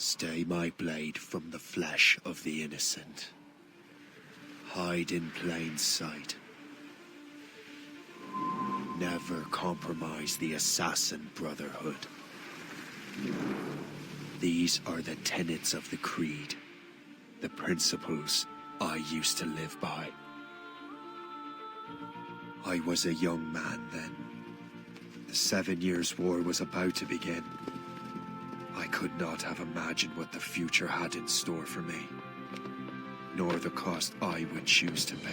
Stay my blade from the flesh of the innocent. Hide in plain sight. Never compromise the Assassin Brotherhood. These are the tenets of the Creed, the principles I used to live by. I was a young man then. The 7 Years' War was about to begin. I could not have imagined what the future had in store for me, nor the cost I would choose to bear.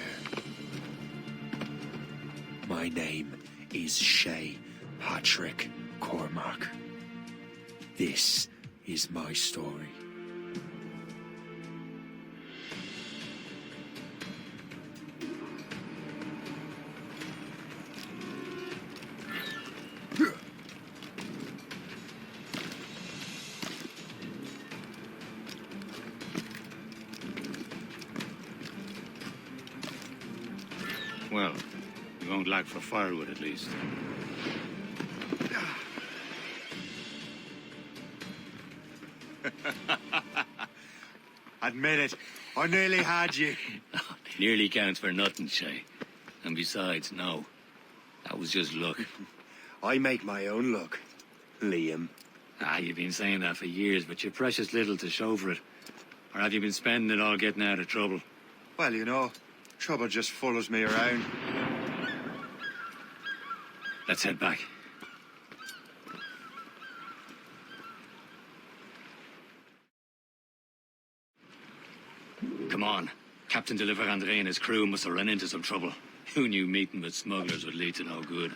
My name is Shay Patrick Cormac. This is my story. Well, you won't lack for firewood at least. Admit it, I nearly had you. Nearly counts for nothing, Shay. And besides, no. That was just luck. I make my own luck, Liam. You've been saying that for years, but you're precious little to show for it. Or have you been spending it all getting out of trouble? Well, you know, trouble just follows me around. Let's head back. Come on. Captain de Refferal and his crew must have run into some trouble. Who knew meeting with smugglers would lead to no good?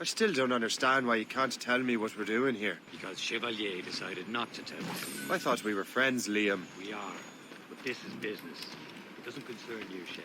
I still don't understand why you can't tell me what we're doing here. Because Chevalier decided not to tell us. I thought we were friends, Liam. We are. But this is business. It doesn't concern you, Shay.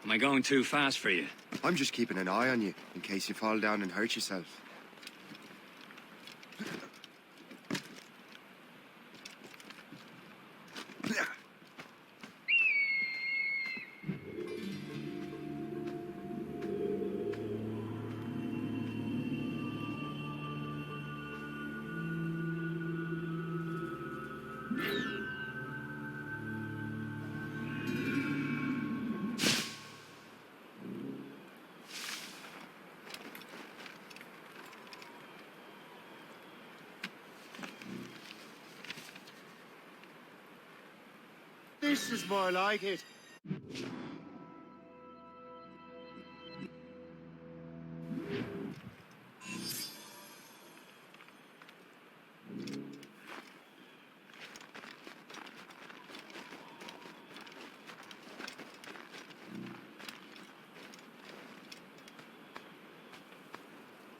Am I going too fast for you? I'm just keeping an eye on you, in case you fall down and hurt yourself. This is more like it.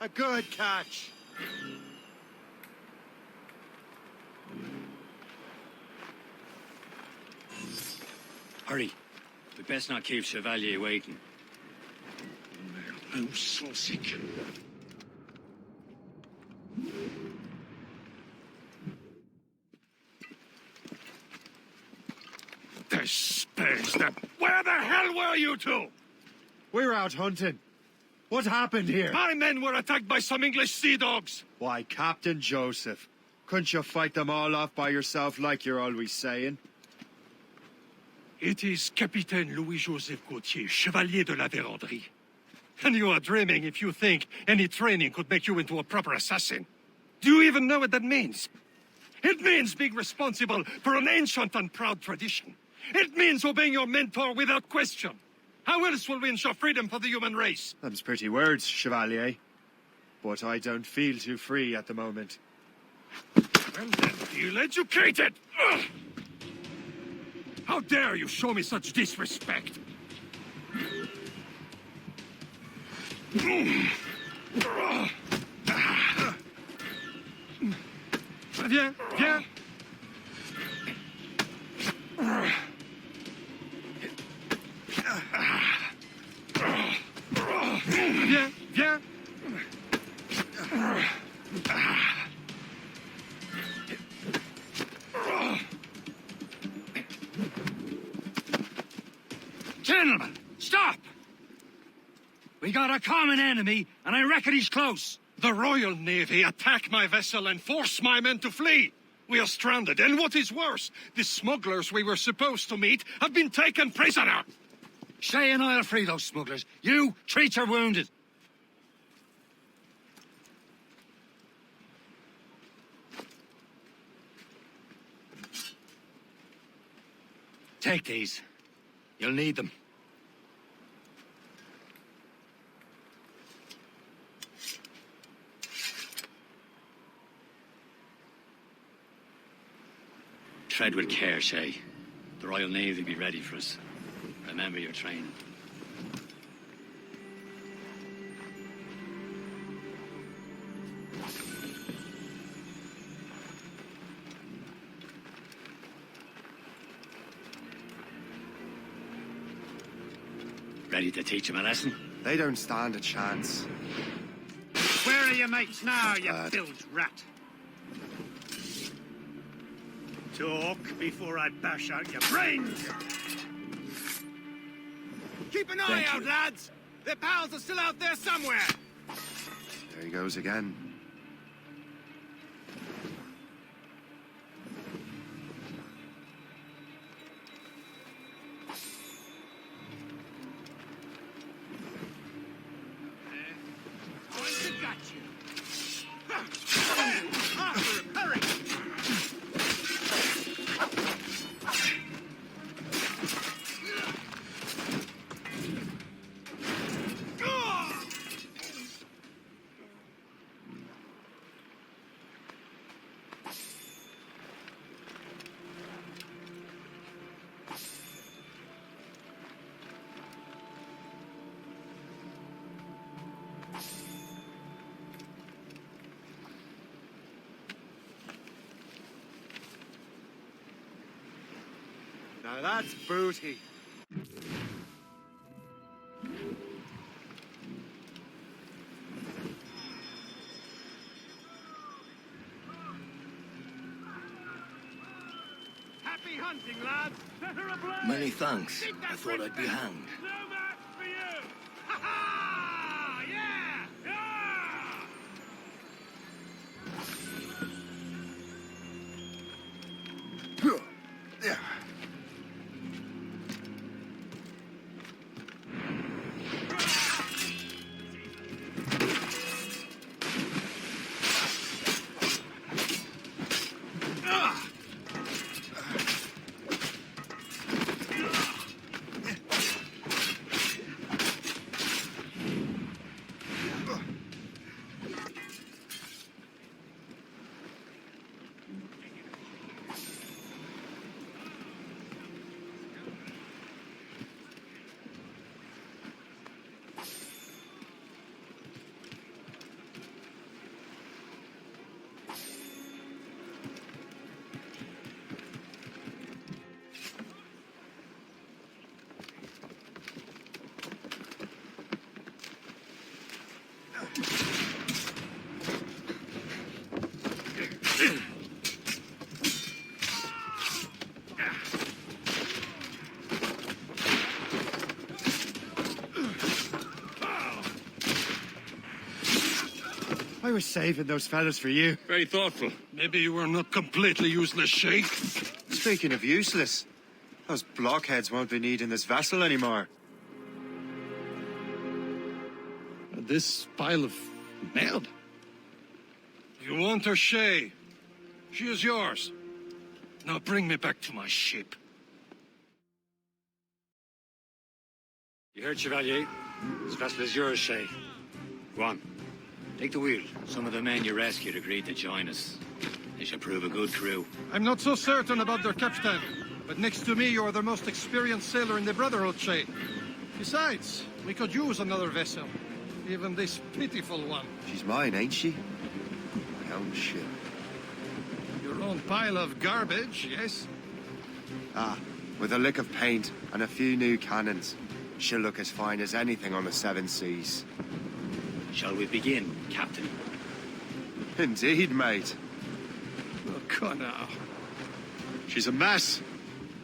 A good catch. Hurry. We best not keep Chevalier waiting. I'm so sick. The space that... Where the hell were you two? We're out hunting. What happened here? My men were attacked by some English sea dogs. Why, Captain Joseph, couldn't you fight them all off by yourself like you're always saying? It is Capitaine Louis-Joseph Gauthier, Chevalier de la Vérendrye. And you are dreaming if you think any training could make you into a proper assassin. Do you even know what that means? It means being responsible for an ancient and proud tradition. It means obeying your mentor without question. How else will we ensure freedom for the human race? Them's pretty words, Chevalier. But I don't feel too free at the moment. Well then, feel educated! Ugh! How dare you show me such disrespect? Viens, viens! Viens, viens! Gentlemen, stop! We got a common enemy, and I reckon he's close. The Royal Navy attack my vessel and force my men to flee. We are stranded, and what is worse, the smugglers we were supposed to meet have been taken prisoner. Shay and I'll free those smugglers. You treat your wounded. Take these. You'll need them. Tread with care, Shay. The Royal Navy will be ready for us. Remember your training. Ready to teach him a lesson? They don't stand a chance. Where are your mates now, you bilge rat? Talk before I bash out your brains! Keep an eye out, lads! Their pals are still out there somewhere! There he goes again. Now that's booty. Happy hunting, lads! Set her ablaze! Many thanks. I thought I'd be hanged. No match for you! Ha ha! Yeah! Yeah. I was saving those fellas for you. Very thoughtful. Maybe you were not completely useless, Shay. Speaking of useless, those blockheads won't be needing this vessel anymore. This pile of merd? You want her, Shay? She is yours. Now bring me back to my ship. You heard, Chevalier? This vessel is yours, Shay. Go on. Take the wheel. Some of the men you rescued agreed to join us. They should prove a good crew. I'm not so certain about their captain, but next to me you're the most experienced sailor in the Brotherhood, Shay. Besides, we could use another vessel. Even this pitiful one. She's mine, ain't she? My own ship. Your own pile of garbage, yes? Ah, with a lick of paint and a few new cannons. She'll look as fine as anything on the seven seas. Shall we begin, Captain? Indeed, mate. Oh, come now. She's a mess,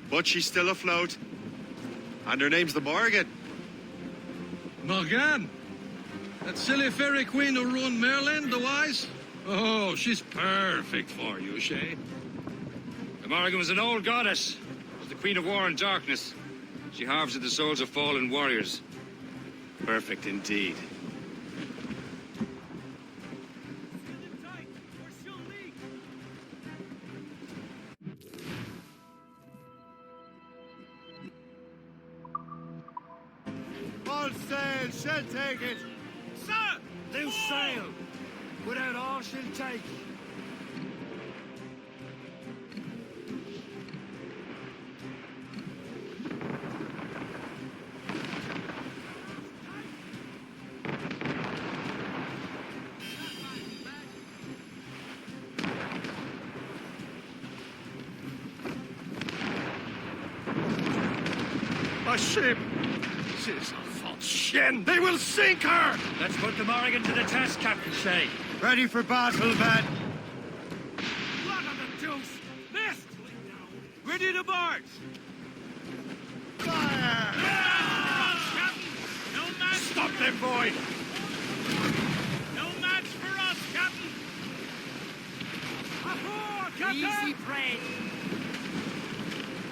but she's still afloat. And her name's the Morgan. Morgan? That silly fairy queen who ruined Merlin, the wise? Oh, she's perfect for you, Shay. The Morrigan was an old goddess. Was the Queen of War and Darkness. She harvested the souls of fallen warriors. Perfect indeed. All sail, she'll take it. Sir! Loose sail! Without all she'll take. A ship! She's a false shin! They will sink her! Let's put the Morrigan to the test, Captain Shay. Ready for battle, men. Blood on the deuce! Missed! Ready to board! Fire! Captain! No match! Stop them, boy! No match for us, Captain! Ahoy, Captain! Easy prey!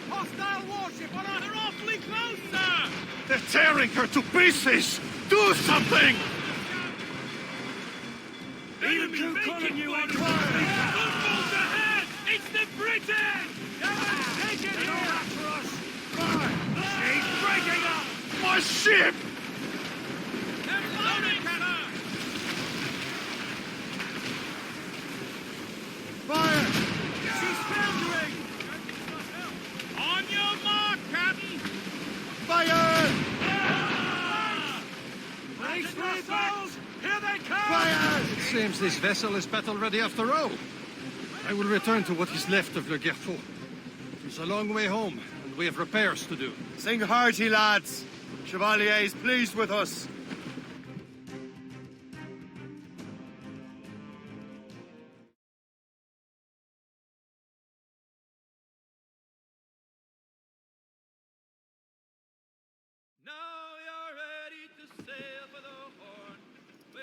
Hostile warship on our... They're awfully close, sir! They're tearing her to pieces! Do something! Enemy calling you on fire! Gunboats ahead! It's the British! Take it here! For us! She's breaking up! My ship! They're loading, sir! Fire! She's foundering! On your mark, Captain! Fire! Brace yourselves! Here they come! Fire! It seems this vessel is battle ready after all. I will return to what is left of Le Guerfou. It's a long way home, and we have repairs to do. Sing hearty, lads. Chevalier is pleased with us. Now you're ready to sail for the Horn. We're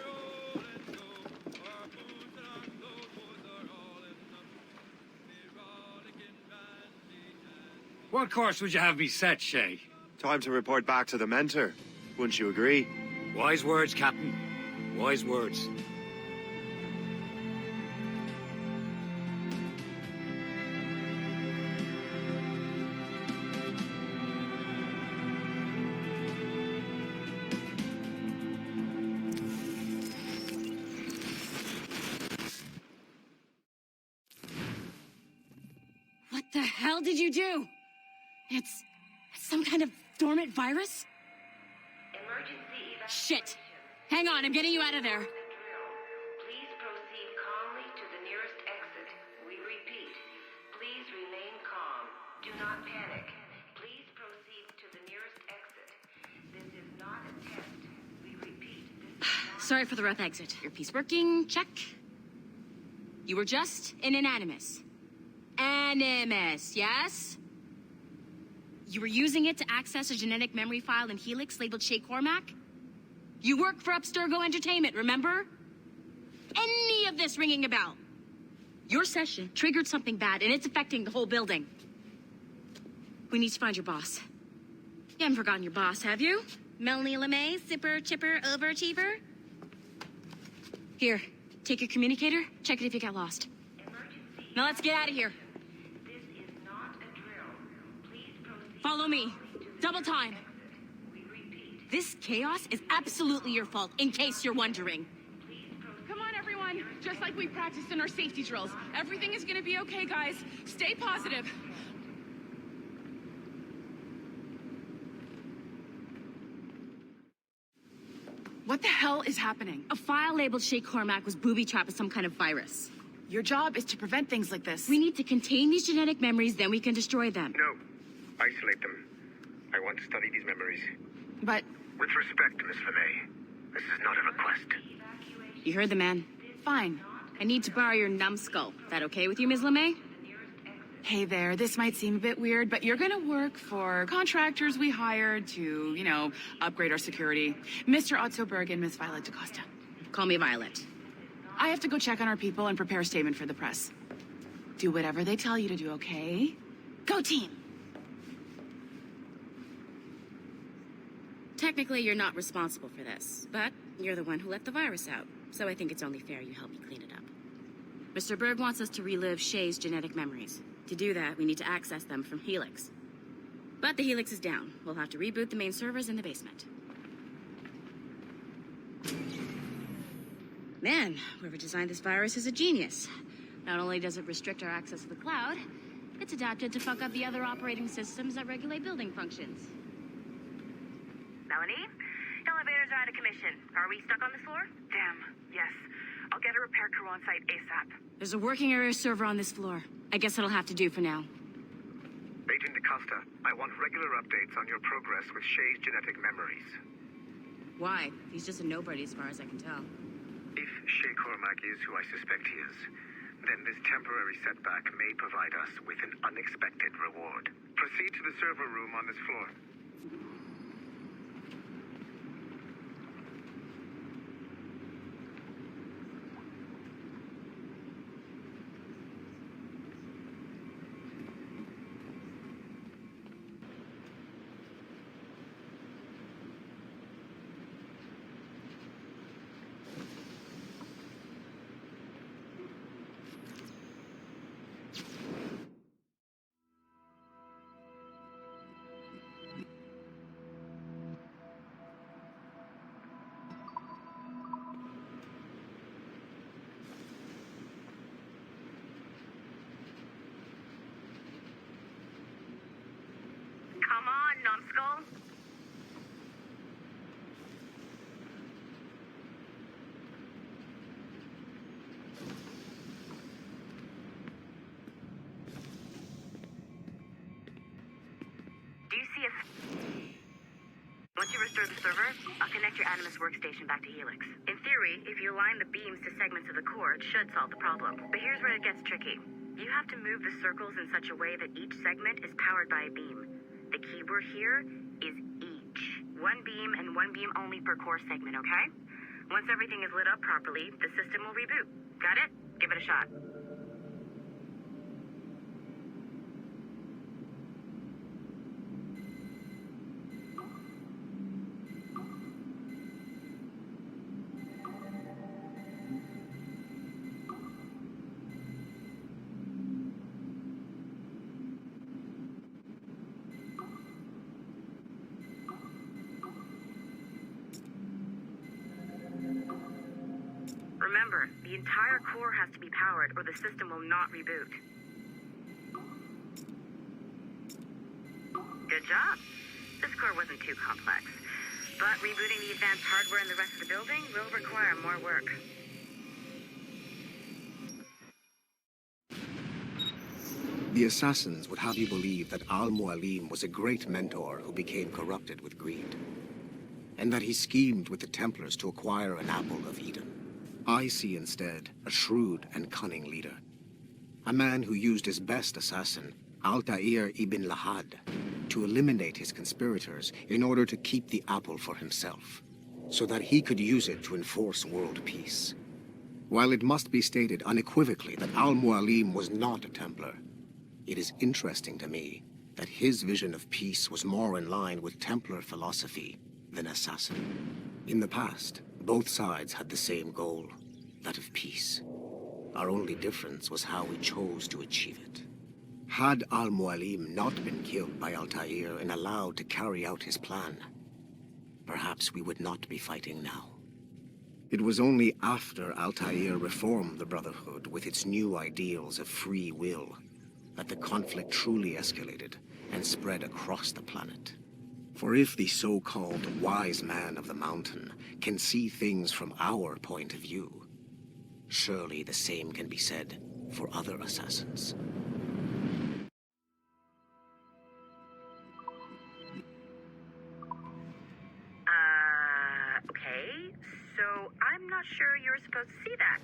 rolling go. Our boots and our clothes are all in the rollicking bandy and... What course would you have me set, Shay? Time to report back to the mentor. Wouldn't you agree? Wise words, Captain. Wise words. What the hell did you do? It's some kind of dormant virus? Emergency evacuation. Shit. Hang on, I'm getting you out of there. Please proceed calmly to the nearest exit. We repeat, please remain calm. Do not panic. Please proceed to the nearest exit. This is not a test. We repeat, this is not... Sorry for the rough exit. Your piece working, check. You were just in an animus. Animus, yes? You were using it to access a genetic memory file in Helix labeled Shay Cormac? You work for Abstergo Entertainment, remember? Any of this ringing a bell? Your session triggered something bad, and it's affecting the whole building. We need to find your boss. You haven't forgotten your boss, have you? Melanie LeMay, zipper, chipper, overachiever? Here, Take your communicator, check it if you get lost. Now let's get out of here. This is not a drill. Please proceed. Follow me. Double time. We repeat. This chaos is absolutely your fault, in case you're wondering. Come on, everyone. Just like we practiced in our safety drills. Everything is gonna be okay, guys. Stay positive. What the hell is happening? A file labeled Shay Cormac was booby-trapped with some kind of virus. Your job is to prevent things like this. We need to contain these genetic memories, then we can destroy them. No. Isolate them. I want to study these memories. But With respect, Miss LeMay, this is not a request. You heard the man. fine. I need to borrow your numbskull. That okay with you, Ms. LeMay? Hey there, this might seem a bit weird, but you're gonna work for contractors we hired to, upgrade our security. Mr. Otto Berg and Miss Violet DaCosta. Call me Violet. I have to go check on our people and prepare a statement for the press. Do whatever they tell you to do, okay? Go team! Technically, you're not responsible for this, but you're the one who let the virus out, so I think it's only fair you help me clean it up. Mr. Berg wants us to relive Shay's genetic memories. To do that, we need to access them from Helix. But the Helix is down. We'll have to reboot the main servers in the basement. Man, whoever designed this virus is a genius. Not only does it restrict our access to the cloud, it's adapted to fuck up the other operating systems that regulate building functions. Melanie? Elevators are out of commission. Are we stuck on this floor? Damn, yes. I'll get a repair crew on site ASAP. There's a working area server on this floor. I guess that'll have to do for now. Agent DaCosta, I want regular updates on your progress with Shay's genetic memories. Why? He's just a nobody as far as I can tell. If Shay Cormac is who I suspect he is, then this temporary setback may provide us with an unexpected reward. Proceed to the server room on this floor. Come on, numbskull. Do you see a... Once you restore the server, I'll connect your Animus workstation back to Helix. In theory, if you align the beams to segments of the core, it should solve the problem. But here's where it gets tricky. You have to move the circles in such a way that each segment is powered by a beam. The keyword here is each. One beam and one beam only per core segment, okay? Once everything is lit up properly, the system will reboot. Got it? Give it a shot. Remember, the entire core has to be powered or the system will not reboot. Good job. This core wasn't too complex. But rebooting the advanced hardware in the rest of the building will require more work. The assassins would have you believe that Al-Mualim was a great mentor who became corrupted with greed, and that he schemed with the Templars to acquire an apple of Eden. I see instead a shrewd and cunning leader, a man who used his best assassin, Altair ibn Lahad, to eliminate his conspirators in order to keep the apple for himself, so that he could use it to enforce world peace. While it must be stated unequivocally that Al-Mualim was not a Templar, it is interesting to me that his vision of peace was more in line with Templar philosophy than assassin. In the past, both sides had the same goal: that of peace. Our only difference was how we chose to achieve it. Had Al-Mualim not been killed by Altair and allowed to carry out his plan, perhaps we would not be fighting now. It was only after Altair reformed the Brotherhood with its new ideals of free will that the conflict truly escalated and spread across the planet. For if the so-called wise man of the mountain can see things from our point of view, surely the same can be said for other assassins. Okay. So I'm not sure you're supposed to see that.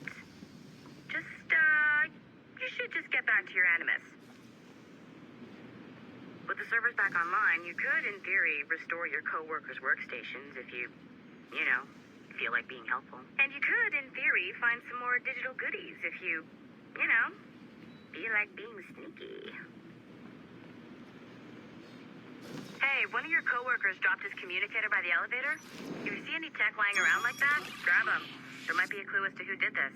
You should just get back to your Animus. With the servers back online, you could, in theory, restore your co-workers' workstations if you feel like being helpful. And you could, in theory, find some more digital goodies if you feel like being sneaky. Hey, one of your co-workers dropped his communicator by the elevator. If you see any tech lying around like that, grab them. There might be a clue as to who did this.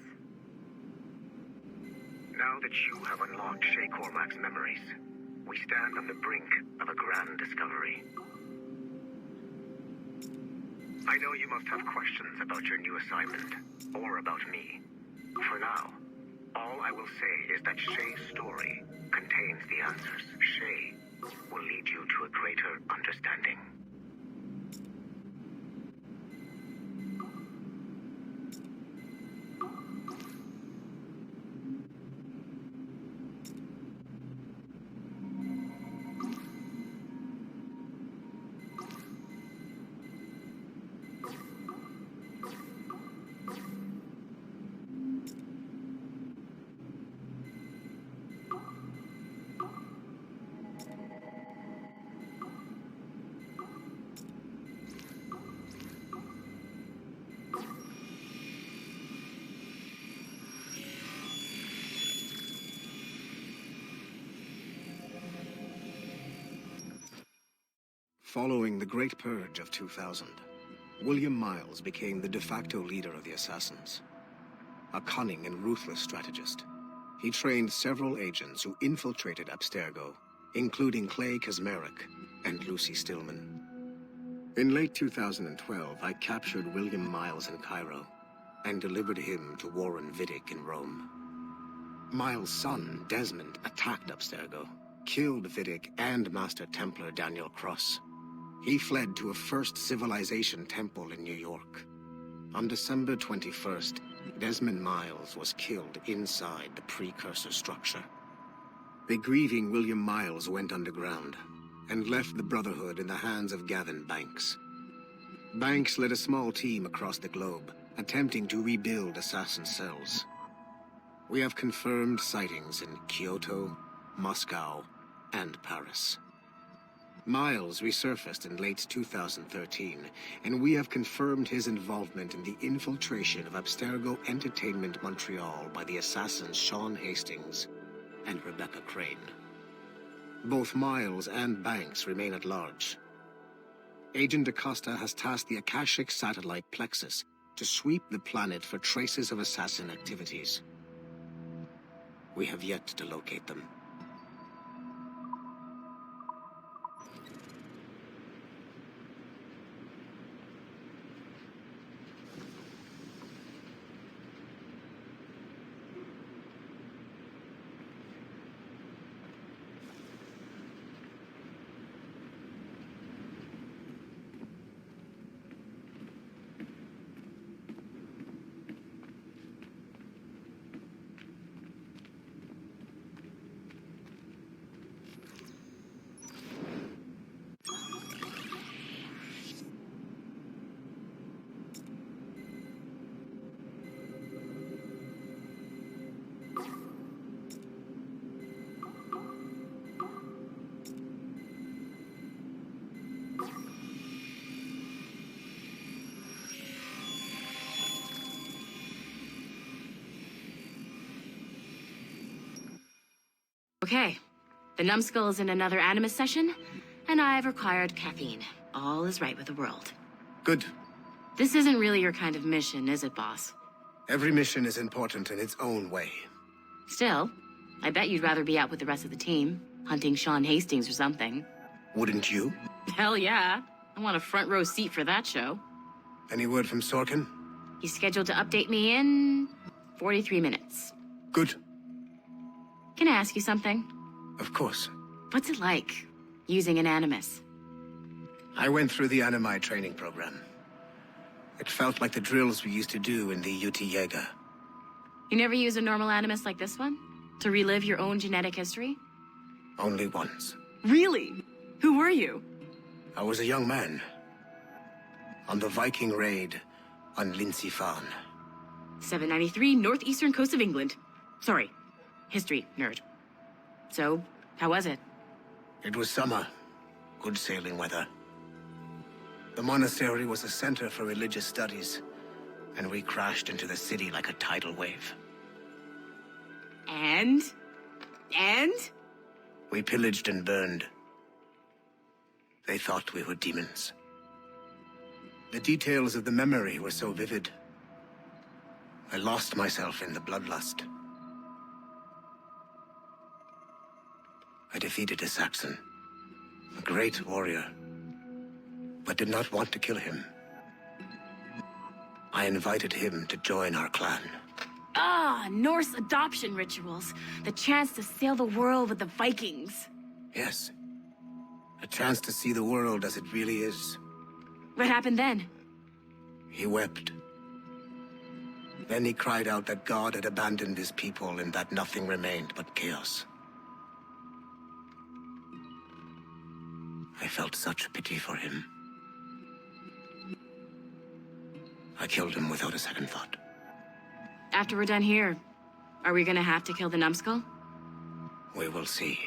Now that you have unlocked Shay Cormac's memories, we stand on the brink of a grand discovery. I know you must have questions about your new assignment, or about me. For now, all I will say is that Shay's story contains the answers. Shay will lead you to a greater understanding. Following the Great Purge of 2000, William Miles became the de facto leader of the Assassins. A cunning and ruthless strategist, he trained several agents who infiltrated Abstergo, including Clay Kazmarek and Lucy Stillman. In late 2012, I captured William Miles in Cairo and delivered him to Warren Vidic in Rome. Miles' son, Desmond, attacked Abstergo, killed Vidic and Master Templar Daniel Cross. He fled to a First Civilization temple in New York. On December 21st, Desmond Miles was killed inside the precursor structure. The grieving William Miles went underground and left the Brotherhood in the hands of Gavin Banks. Banks led a small team across the globe, attempting to rebuild assassin cells. We have confirmed sightings in Kyoto, Moscow, and Paris. Miles resurfaced in late 2013, and we have confirmed his involvement in the infiltration of Abstergo Entertainment Montreal by the assassins Sean Hastings and Rebecca Crane. Both Miles and Banks remain at large. Agent Acosta has tasked the Akashic satellite Plexus to sweep the planet for traces of assassin activities. We have yet to locate them. Okay, the numbskull is in another Animus session, and I've required caffeine. All is right with the world. Good. This isn't really your kind of mission, is it, boss? Every mission is important in its own way. Still, I bet you'd rather be out with the rest of the team, hunting Sean Hastings or something. Wouldn't you? Hell yeah. I want a front row seat for that show. Any word from Sorkin? He's scheduled to update me in 43 minutes. Good. Can I ask you something? Of course. What's it like, using an animus? I went through the Animi training program. It felt like the drills we used to do in the UT Jaeger. You never use a normal animus like this one? To relive your own genetic history? Only once. Really? Who were you? I was a young man. On the Viking raid on Lindsey Farn. 793, northeastern coast of England. Sorry, history nerd. So, how was it? It was summer. Good sailing weather. The monastery was a center for religious studies, and we crashed into the city like a tidal wave. And? We pillaged and burned. They thought we were demons. The details of the memory were so vivid. I lost myself in the bloodlust. I defeated a Saxon, a great warrior, but did not want to kill him. I invited him to join our clan. Ah, Norse adoption rituals. The chance to sail the world with the Vikings. Yes. A chance to see the world as it really is. What happened then? He wept. Then he cried out that God had abandoned his people and that nothing remained but chaos. I felt such pity for him. I killed him without a second thought. After we're done here, are we gonna have to kill the numbskull? We will see.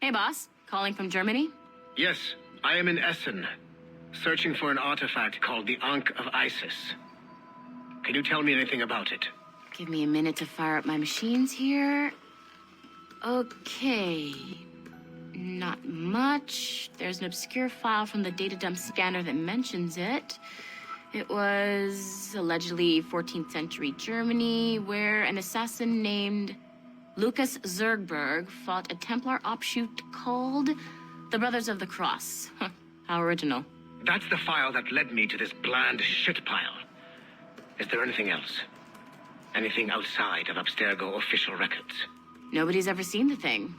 Hey, boss. Calling from Germany? Yes, I am in Essen. Searching for an artifact called the Ankh of Isis. Can you tell me anything about it? Give me a minute to fire up my machines here. Okay. Not much. There's an obscure file from the data dump scanner that mentions it. It was allegedly 14th century Germany, where an assassin named Lucas Zergberg fought a Templar offshoot called the Brothers of the Cross. Huh, how original. That's the file that led me to this bland shit pile. Is there anything else? Anything outside of Abstergo official records? Nobody's ever seen the thing.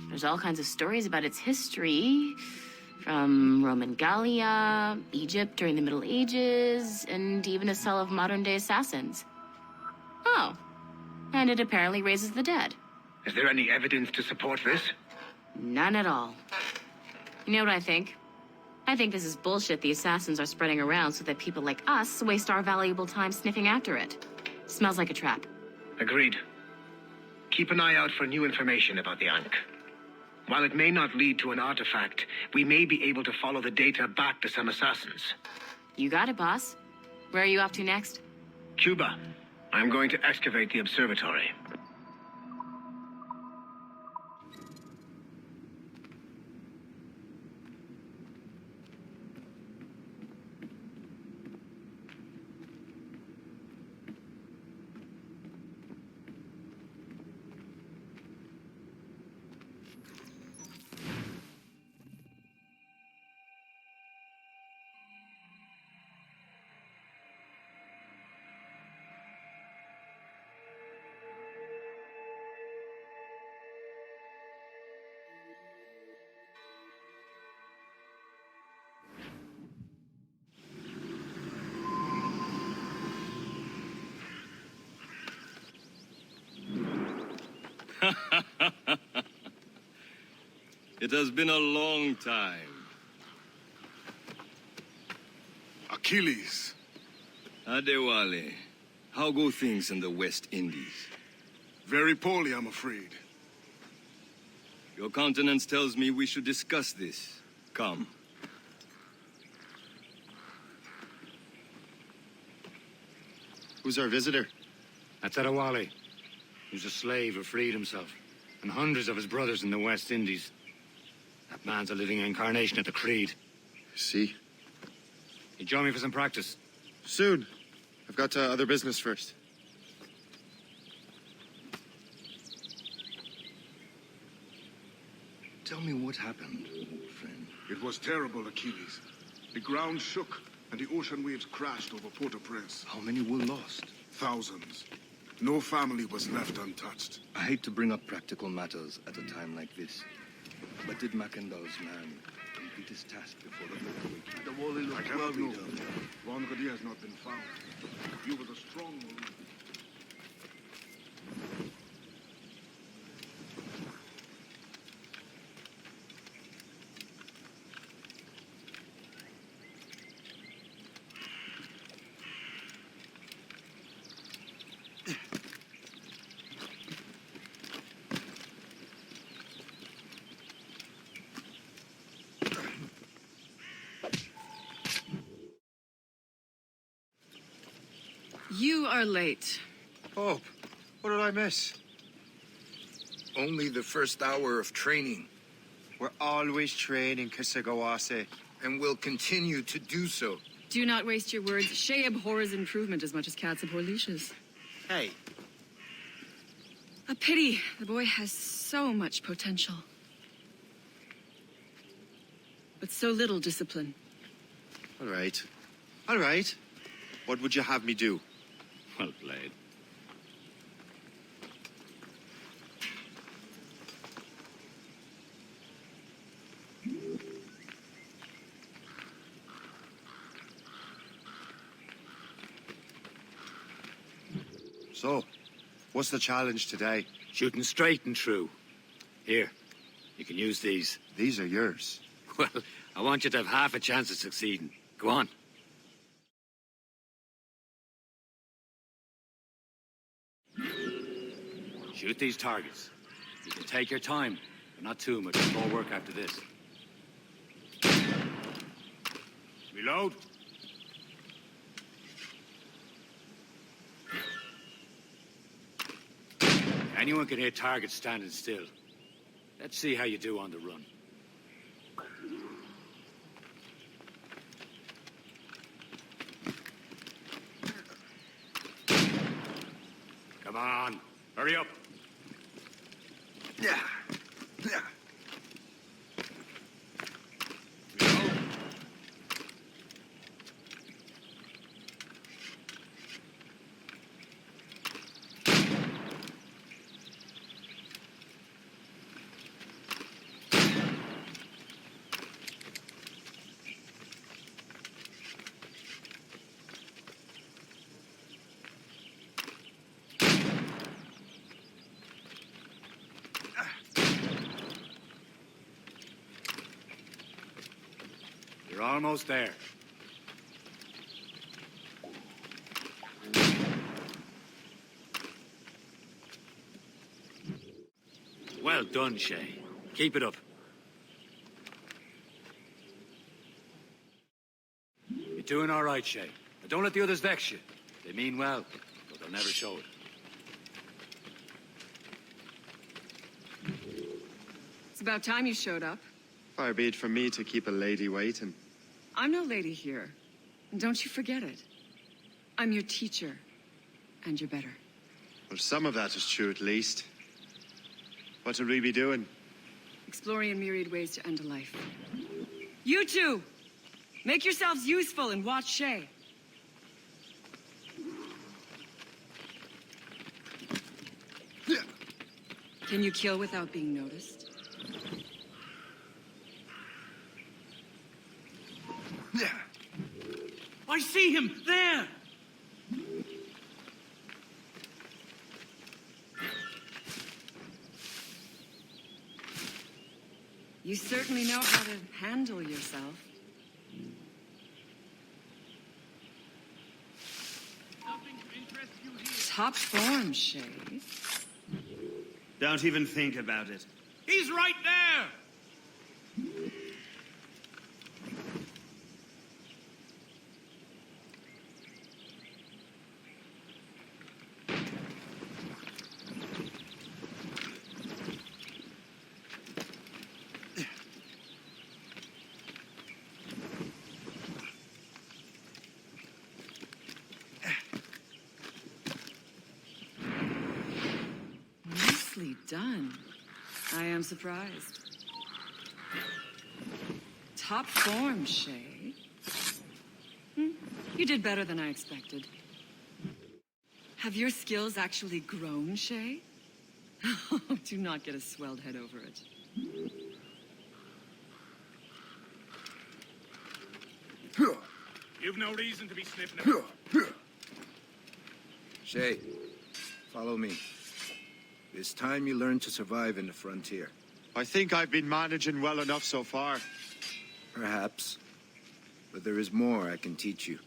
There's all kinds of stories about its history, from Roman Gallia, Egypt during the Middle Ages, and even a cell of modern-day assassins. Oh, and it apparently raises the dead. Is there any evidence to support this? None at all. You know what I think? I think this is bullshit the assassins are spreading around so that people like us waste our valuable time sniffing after it. Smells like a trap. Agreed. Keep an eye out for new information about the Ankh. While it may not lead to an artifact, we may be able to follow the data back to some assassins. You got it, boss. Where are you off to next? Cuba. I'm going to excavate the observatory. It has been a long time. Achilles. Adewale, how go things in the West Indies? Very poorly, I'm afraid. Your countenance tells me we should discuss this. Come. Who's our visitor? That's Adewale. Who's a slave who freed himself, and hundreds of his brothers in the West Indies. That man's a living incarnation of the Creed. See? You join me for some practice? Soon. I've got other business first. Tell me what happened, old friend. It was terrible, Achilles. The ground shook, and the ocean waves crashed over Port-au-Prince. How many were lost? Thousands. No family was left untouched. I hate to bring up practical matters at a time like this. But did Mackendall's man complete his task before the boat awakened? The wall I cannot know. Juan Godia has not been found. You were the strong marine. You are late. Pope, what did I miss? Only the first hour of training, We're always training, Kisagawase. and will continue to do so. Do not waste your words. Shay abhors improvement as much as cats abhor leashes. Hey, A pity. The boy has so much potential. But so little discipline. all right. All right. What would you have me do? Well played. So, what's the challenge today? Shooting straight and true. Here, you can use these. These are yours. Well, I want you to have half a chance of succeeding. Go on. Shoot these targets. You can take your time, but not too much more work after this. Reload. Anyone can hit targets standing still. Let's see how you do on the run. Come on, hurry up. Yeah. Yeah. You're almost there. Well done, Shay. Keep it up. You're doing all right, Shay. But don't let the others vex you. They mean well, but they'll never show it. It's about time you showed up. Far be it from me to keep a lady waiting. I'm no lady here. And don't you forget it. I'm your teacher. And you're better. Well, some of that is true at least. What would we be doing? Exploring a myriad ways to end a life. You two! Make yourselves useful and watch Shay. Can you kill without being noticed? I see him there! You certainly know how to handle yourself. Top form, Shay. Don't even think about it. He's right there! Nicely done. I am surprised. Top form, Shay. You did better than I expected. Have your skills actually grown, Shay? Do not get a swelled head over it. You've no reason to be sniffing at Shay, follow me. It's time you learn to survive in the frontier. I think I've been managing well enough so far. Perhaps. But there is more I can teach you.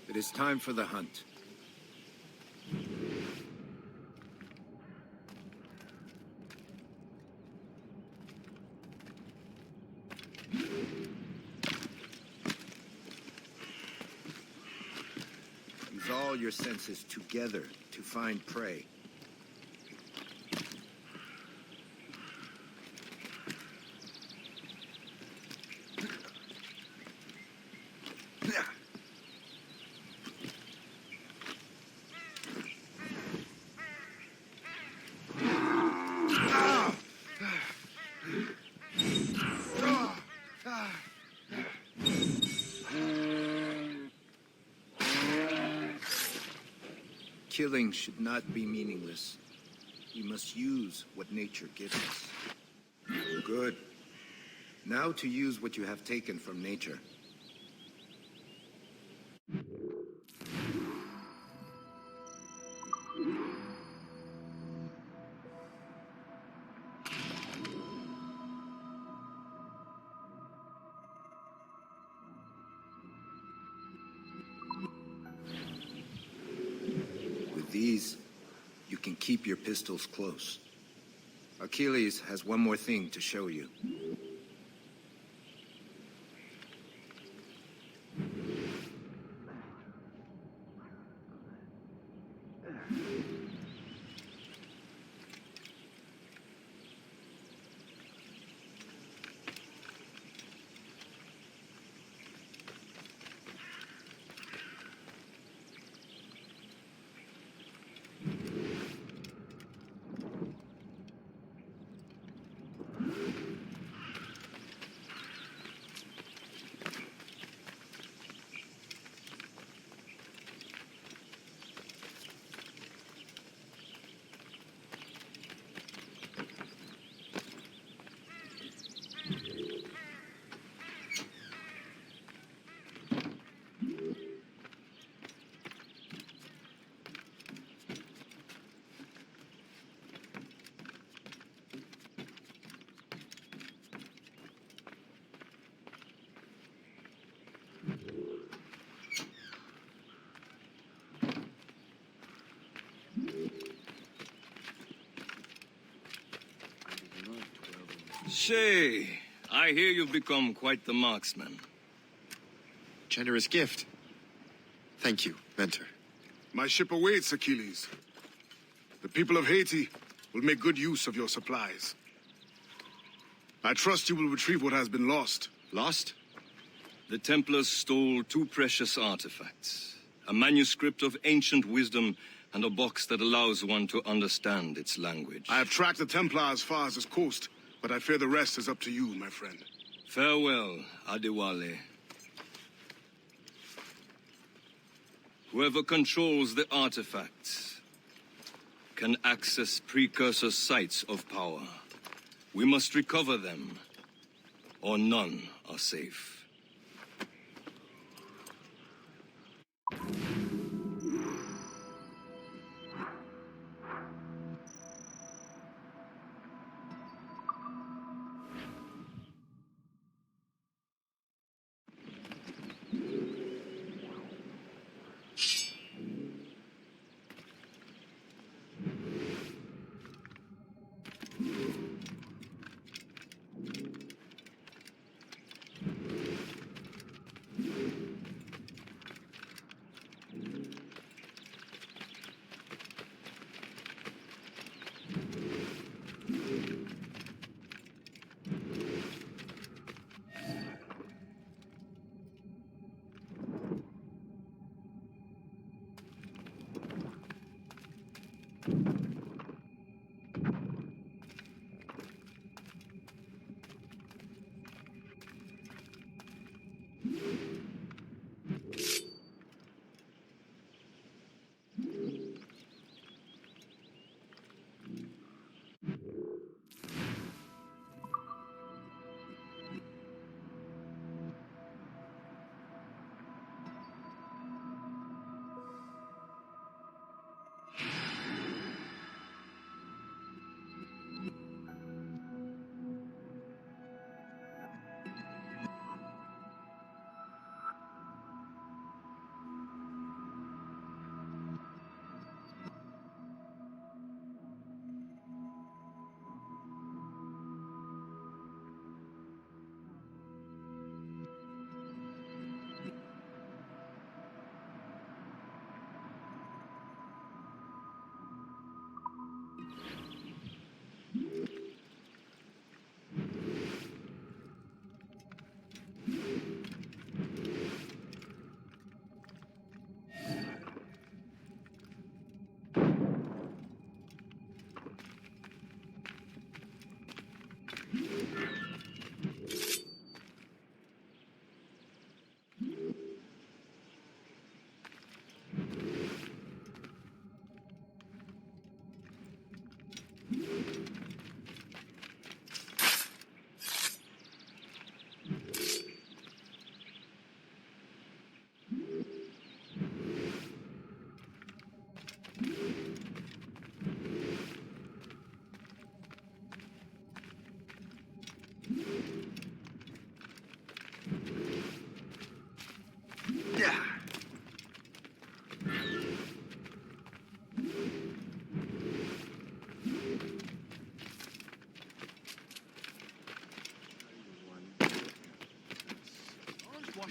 It is time for the hunt. Use all your senses together to find prey. Killing should not be meaningless. We must use what nature gives us. Good. Now to use what you have taken from nature. With these, you can keep your pistols close. Achilles has one more thing to show you. Shay, I hear you've become quite the marksman. Generous gift. Thank you, Mentor. My ship awaits, Achilles. The people of Haiti will make good use of your supplies. I trust you will retrieve what has been lost. Lost? The Templars stole 2 precious artifacts. A manuscript of ancient wisdom and a box that allows one to understand its language. I have tracked the Templar as far as this coast, but I fear the rest is up to you, my friend. Farewell, Adewale. Whoever controls the artifacts can access precursor sites of power. We must recover them, or none are safe.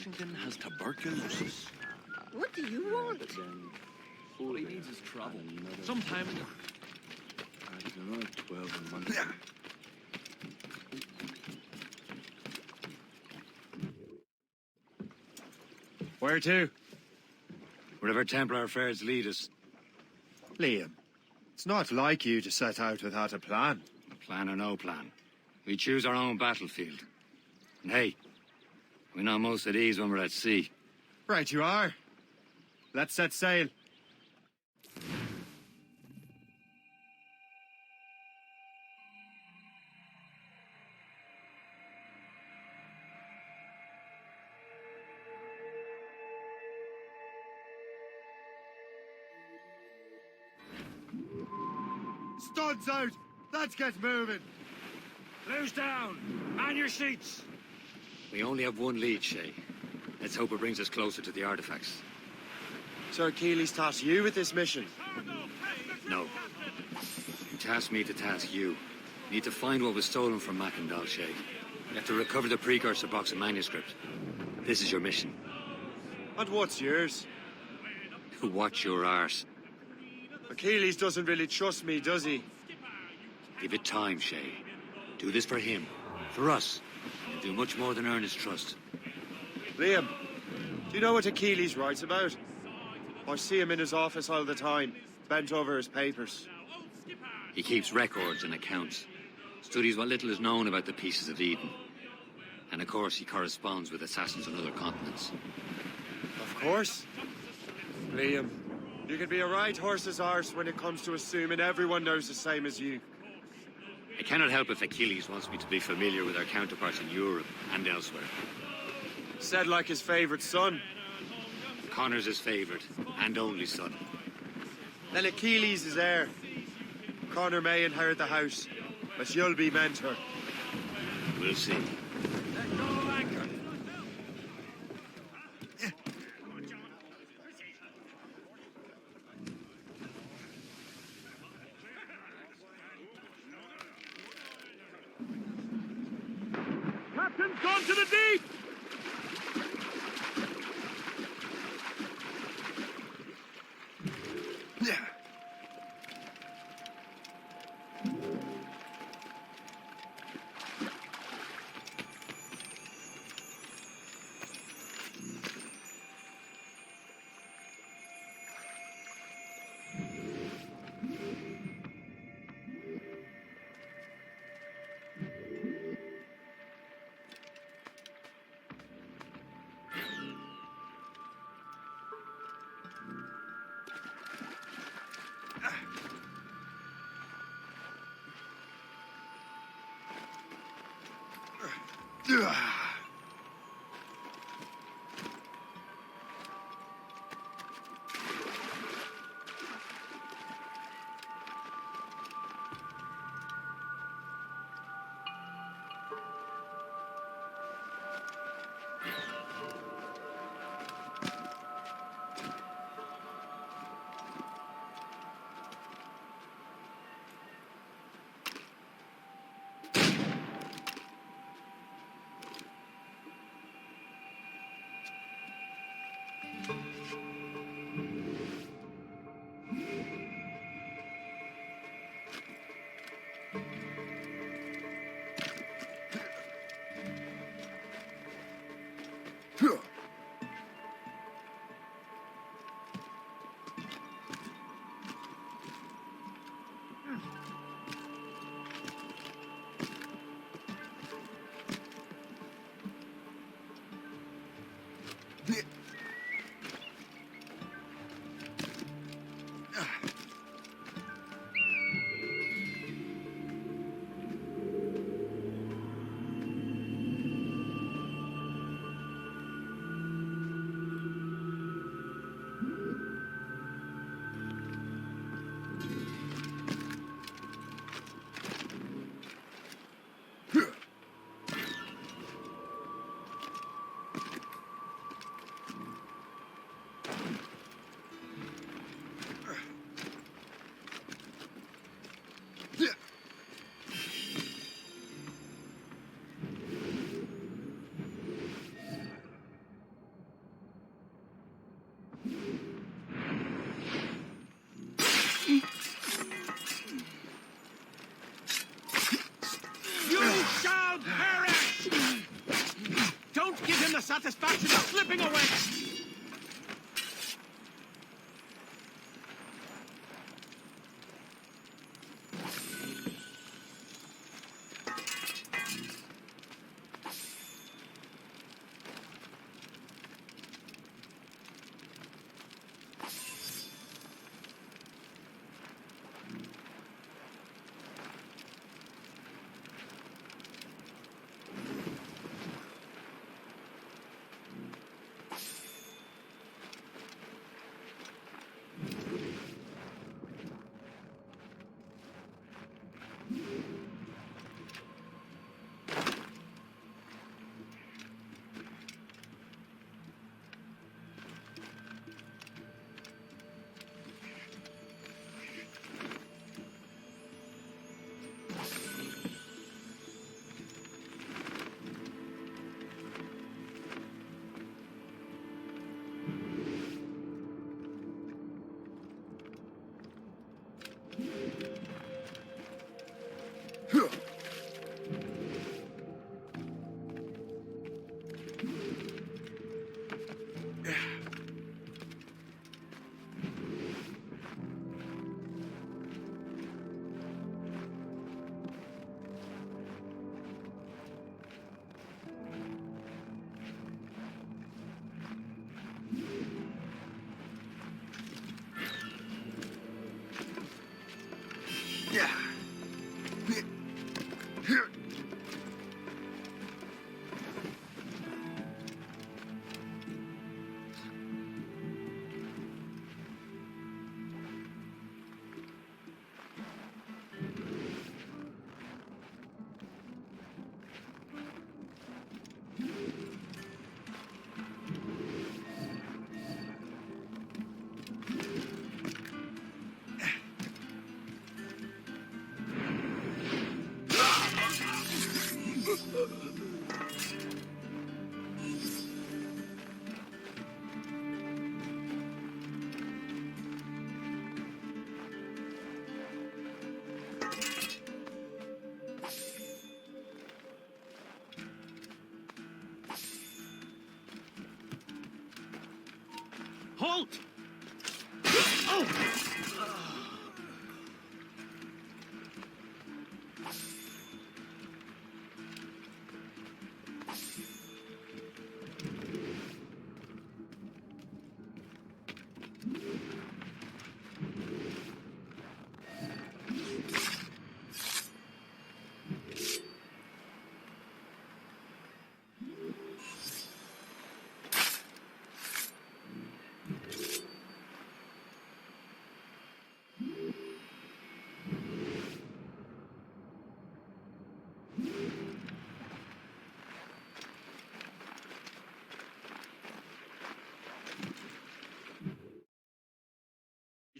Washington has tuberculosis. What do you want? All he needs is trouble. Sometime in the... I don't know, 12 a month. Where to? Wherever Templar affairs lead us. Liam, it's not like you to set out without a plan. Plan or no plan. We choose our own battlefield. And hey, we're not most at ease when we're at sea. Right you are. Let's set sail. Studs out! Let's get moving! Close down! Man your seats! We only have one lead, Shay. Let's hope it brings us closer to the artifacts. Sir Keeley's tasked you with this mission. No. You tasked me to task you. You need to find what was stolen from Mackendall, Shay. You have to recover the precursor box of manuscript. This is your mission. And what's yours? Watch your arse. Achilles doesn't really trust me, does he? Give it time, Shay. Do this for him. For us. You'll do much more than earn his trust. Liam, do you know what Achilles writes about? I see him in his office all the time, bent over his papers. He keeps records and accounts. Studies what little is known about the pieces of Eden. And of course, he corresponds with assassins on other continents. Of course. Liam, you can be a right horse's arse when it comes to assuming everyone knows the same as you. I cannot help if Achilles wants me to be familiar with our counterparts in Europe and elsewhere. Said like his favourite son. Connor's his favourite and only son. Then Achilles is heir. Connor may inherit the house, but you'll be mentor. We'll see. Captain's gone to the deep! them the satisfaction of slipping away! Halt! Oh!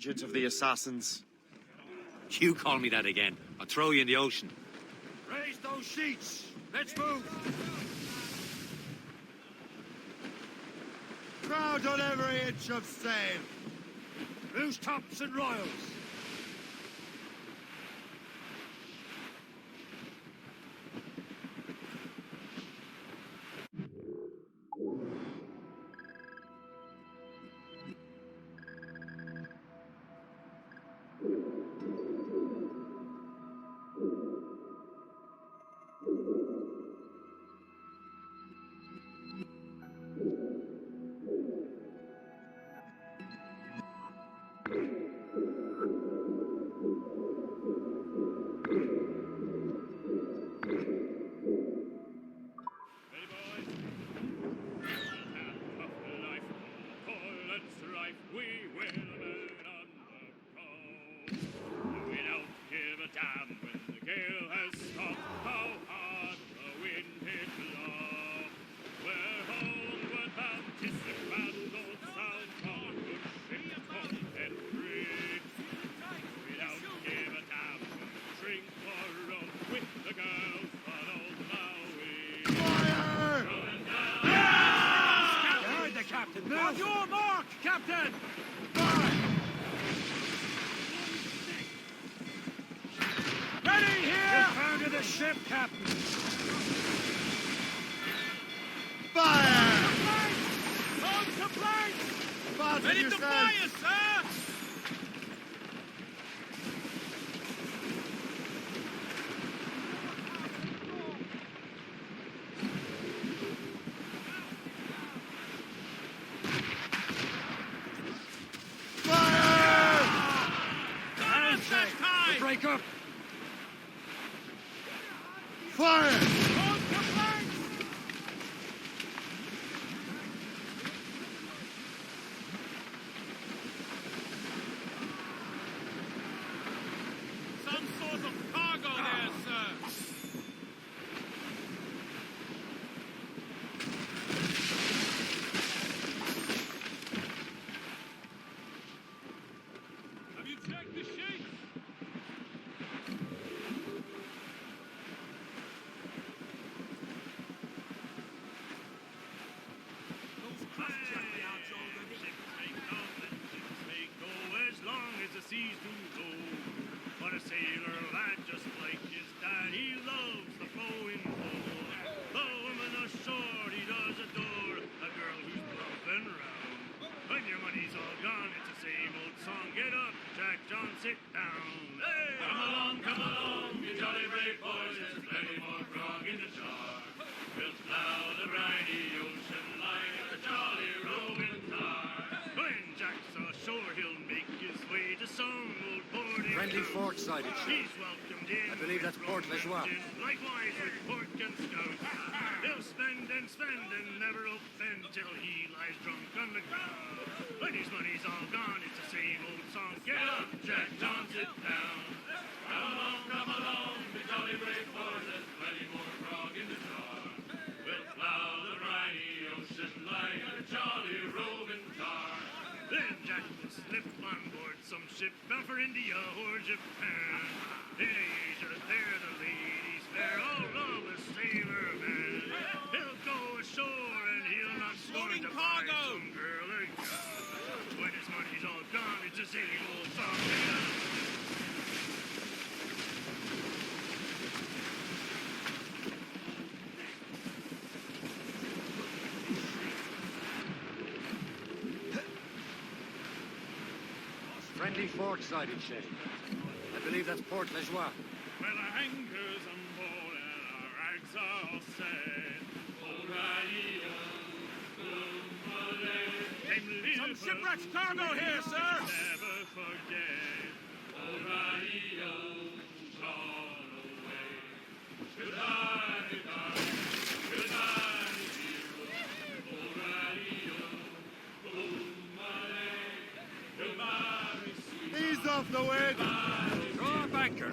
Agent of the Assassins. You call me that again, I'll throw you in the ocean. Raise those sheets! Let's move! Crowd on every inch of sail! Loose tops and royals! On your mark, Captain! Ready here! Return to the ship, Captain! Fire! Swords ready to fire, sir! Break up! Fire! Some sort of cargo there, sir. Have you checked the sheets? As long as the seas do go. But a sailor lad just like his dad, he loves the flowing flow. The woman ashore he does adore, a girl who's bluffing round. When your money's all gone, it's the same old song. Get up, Jack John, sit down. Hey! Come along, you jolly brave boys. There's plenty more grog in the jar. We'll plow the briny ocean like a jolly roving tar. When Jack's ashore, he'll make his way to some old boarding Friendly house. fork-sided ship. He's welcomed in. I believe that's Port Lejoie. Likewise with pork and stout. He'll spend and never offend till he lies drunk on the ground. When his money's all gone, it's the same old song. Get up, Jack John, sit down. Come along, the jolly brave boys. There's plenty more grog in the jar. We'll plow the briny ocean like a jolly roving tar. Then Jack will slip on board some ship bound for India or Japan. In Asia, there the ladies fair, all love a sailor man. He'll go ashore and he'll not scorn to find some girl again. When his money's all gone, it's the same old song again. Friendly fork-sided ship. I believe that's Port Lejoie. Well, our anchor's on board and our rags are all set. Some shipwreck's cargo here, sir! Never forget. Goodbye, goodbye. Goodbye, goodbye. Ease off the wind! Draw up anchor!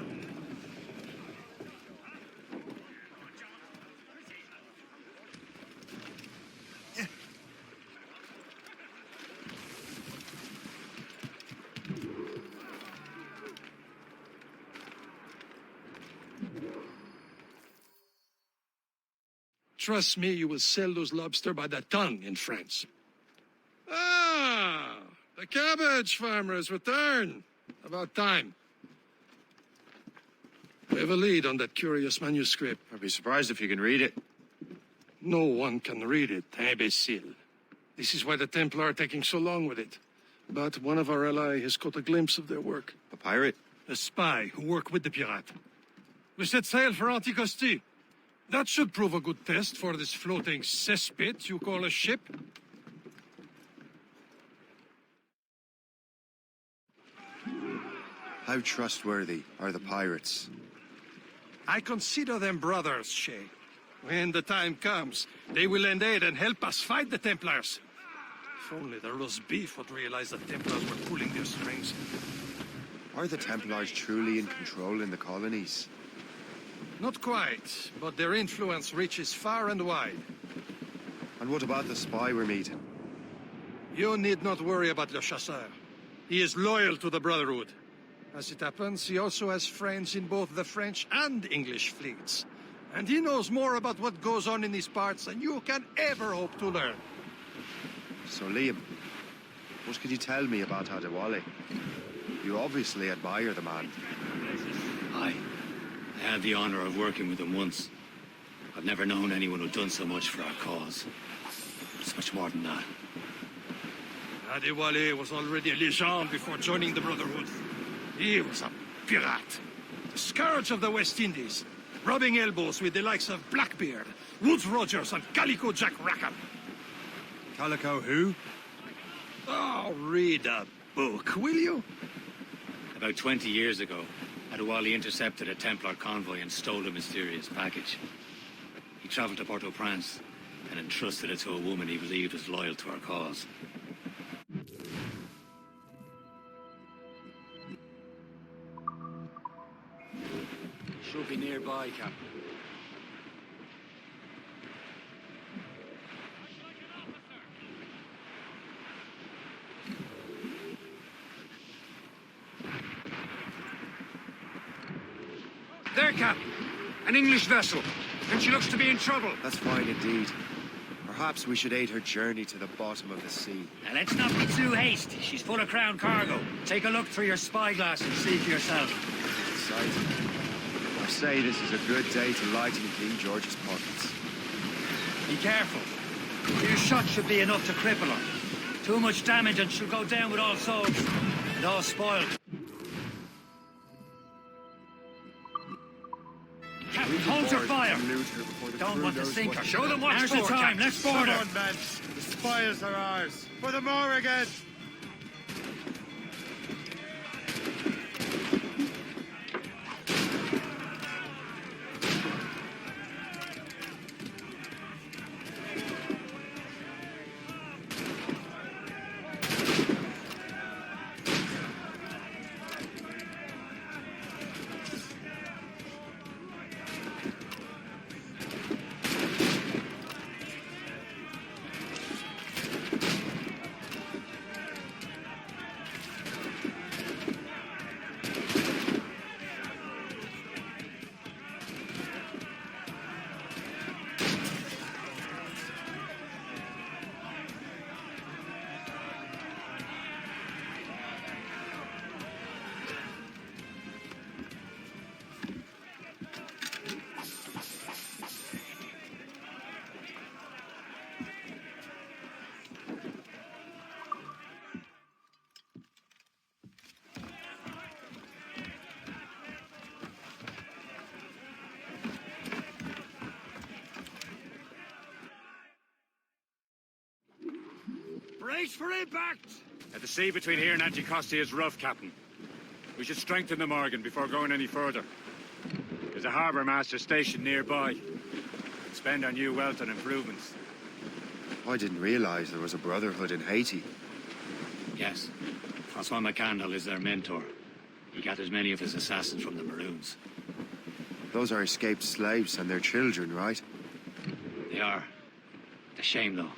Trust me, you will sell those lobster by the ton in France. Ah, the cabbage farmer has returned. About time. We have a lead on that curious manuscript. I'd be surprised if you can read it. No one can read it, imbecile. This is why the Templar are taking so long with it. But one of our allies has caught a glimpse of their work. A pirate? A spy who worked with the pirate. We set sail for Anticosti. That should prove a good test for this floating cesspit you call a ship. How trustworthy are the pirates? I consider them brothers, Shay. When the time comes, they will lend aid and help us fight the Templars. If only the roast beef would realize the Templars were pulling their strings. Are the Templars truly in control in the colonies? Not quite, but their influence reaches far and wide. And what about the spy we're meeting? You need not worry about Le Chasseur. He is loyal to the Brotherhood. As it happens, he also has friends in both the French and English fleets. And he knows more about what goes on in these parts than you can ever hope to learn. So, Liam, what can you tell me about Adewale? You obviously admire the man. I had the honor of working with him once. I've never known anyone who'd done so much for our cause. It's much more than that. Adewale was already a legend before joining the Brotherhood. He was a pirate. The scourge of the West Indies, rubbing elbows with the likes of Blackbeard, Woodes Rogers, and Calico Jack Rackham. Calico who? Oh, read a book, will you? About 20 years ago, Adewale intercepted a Templar convoy and stole a mysterious package. He traveled to Port-au-Prince and entrusted it to a woman he believed was loyal to our cause. Should be nearby, Captain. There, Captain. An English vessel. And she looks to be in trouble. That's fine indeed. Perhaps we should aid her journey to the bottom of the sea. Now, let's not be too hasty. She's full of crown cargo. Take a look through your spyglass and see for yourself. Exciting. I say this is a good day to lighten King George's pockets. Be careful. A few shots should be enough to cripple her. Too much damage and she'll go down with all souls. And all spoiled. Captain, hold your fire! Don't want to sink her. Show them what's for, the time. Let's board her. Come on, men. The spoils are ours. For the Morrigan! Brace for impact! The sea between here and Anticosti is rough, Captain. We should strengthen the Morgan before going any further. There's a harbour master stationed nearby. Spend our new wealth on improvements. I didn't realize there was a brotherhood in Haiti. Yes. Francois McCandle is their mentor. He gathers many of his assassins from the Maroons. Those are escaped slaves and their children, right? They are. A shame, though.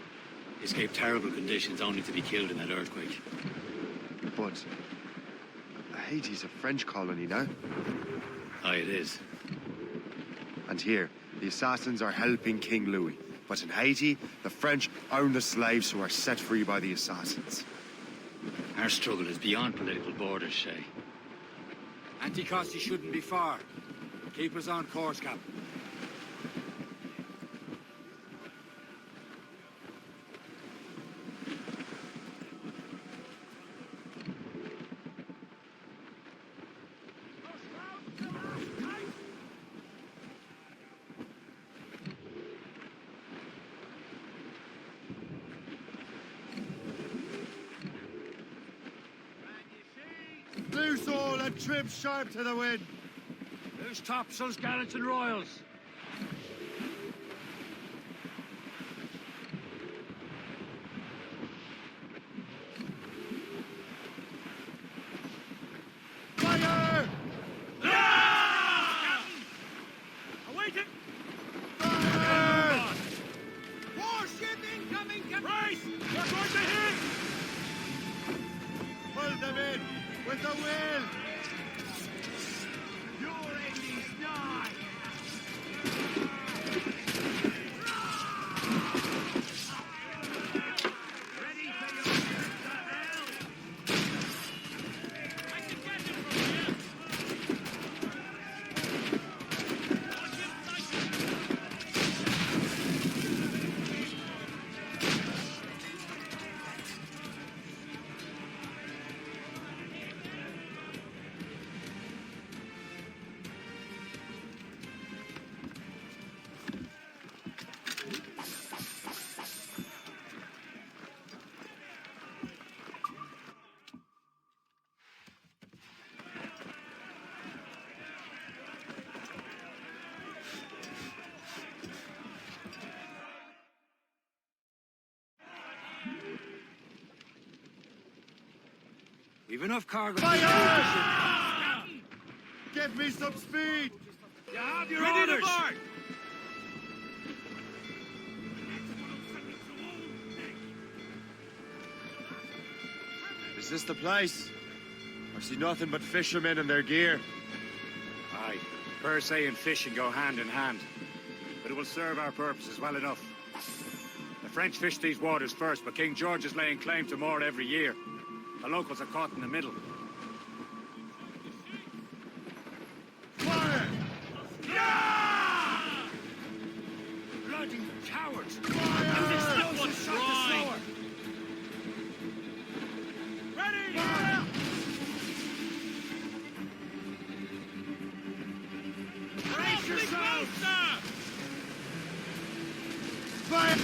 They escaped terrible conditions only to be killed in that earthquake. But Haiti's a French colony now. Aye, it is. And here, the assassins are helping King Louis. But in Haiti, the French own the slaves who are set free by the assassins. Our struggle is beyond political borders, Shay. Anticosti shouldn't be far. Keep us on course, Captain. Loose all and trim sharp to the wind. Loose topsails, gallants and royals. Fire! Await it! Fire! Warship incoming, Captain! Brace! We're going to hit! Pull them in with the will! Your end is nigh! Ready for your trip to hell! I can get it from here! We've enough cargo. Fire! Give me some speed! You have your Ready to orders. board! Is this the place? I see nothing but fishermen and their gear. Aye, per se and fishing go hand in hand. But it will serve our purposes well enough. The French fish these waters first, but King George is laying claim to more every year. The locals are caught in the middle. Fire! Bloody cowards! Fire! This is what's wrong! Ready! Brace yourselves! Fire!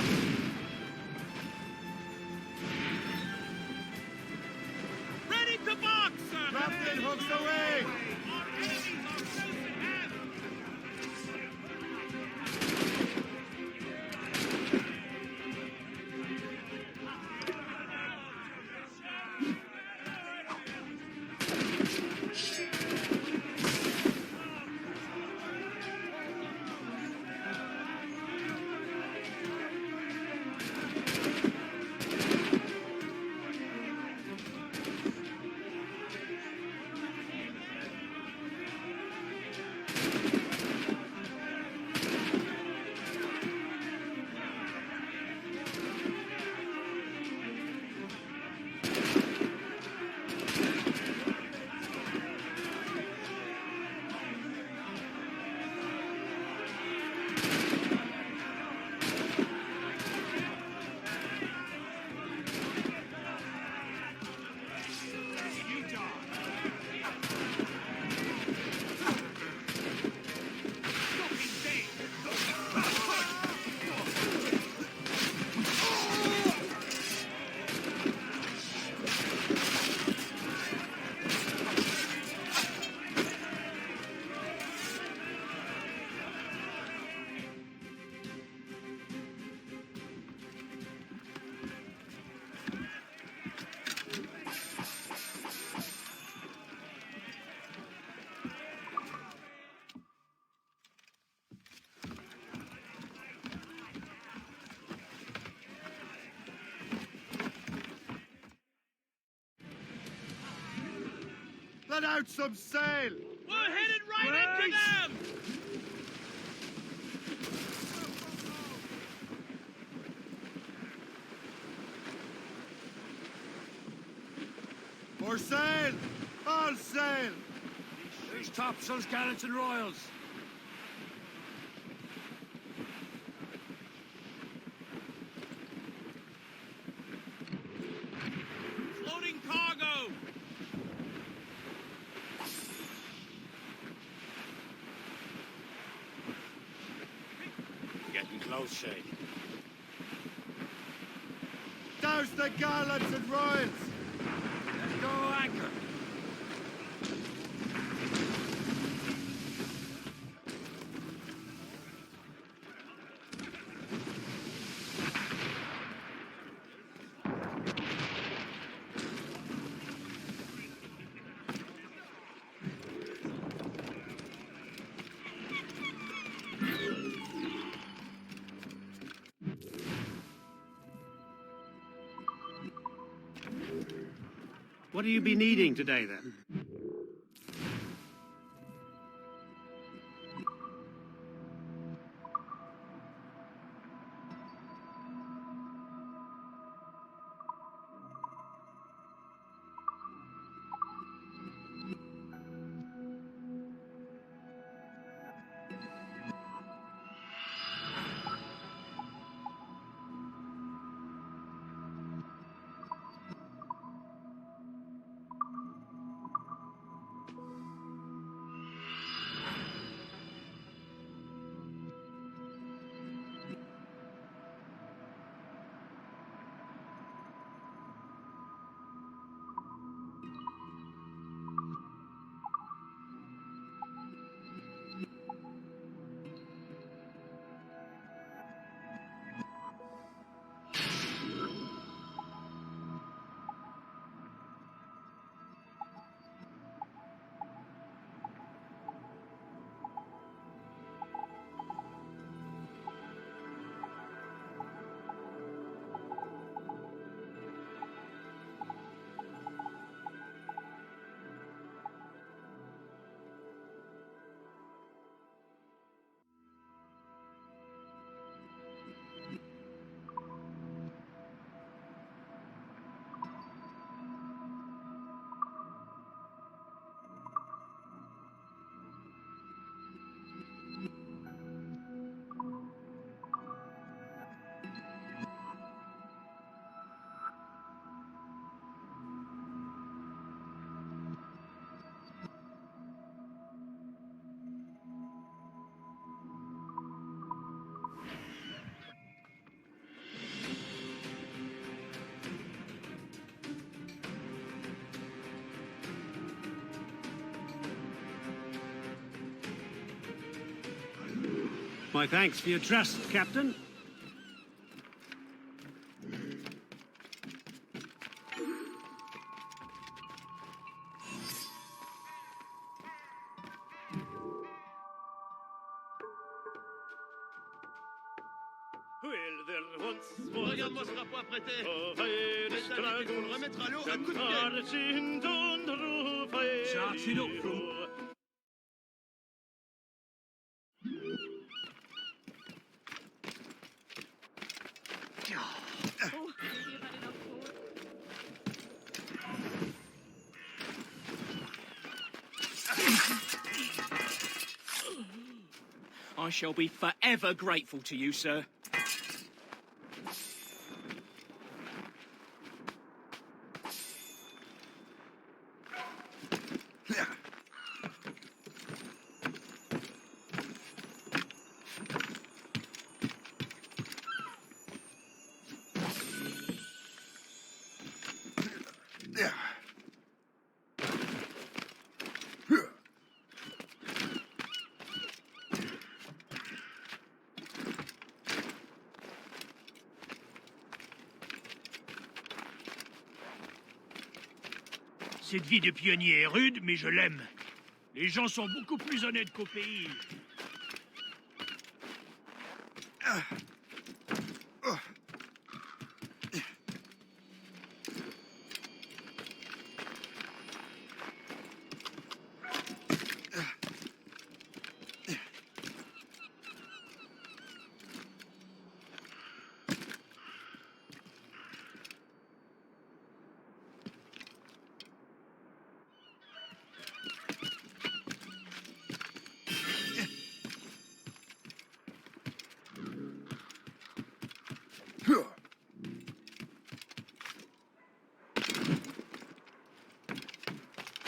Ready to box! Captain, hooks away! Let out some sail! We're headed right into them! More sail! All sail! There's topsails, gallants, and royals. Floating cargo! Getting close, Shay. Douse the gallants and royals! Let's go anchor. What do you be needing today, then? My thanks for your trust, Captain. Regarde-moi ce rapport prêté. Les salades, il faut le remettre à l'eau à coup de pied. Cherche une autre. I shall be forever grateful to you, sir. Cette vie de pionnier est rude, mais je l'aime. Les gens sont beaucoup plus honnêtes qu'au pays.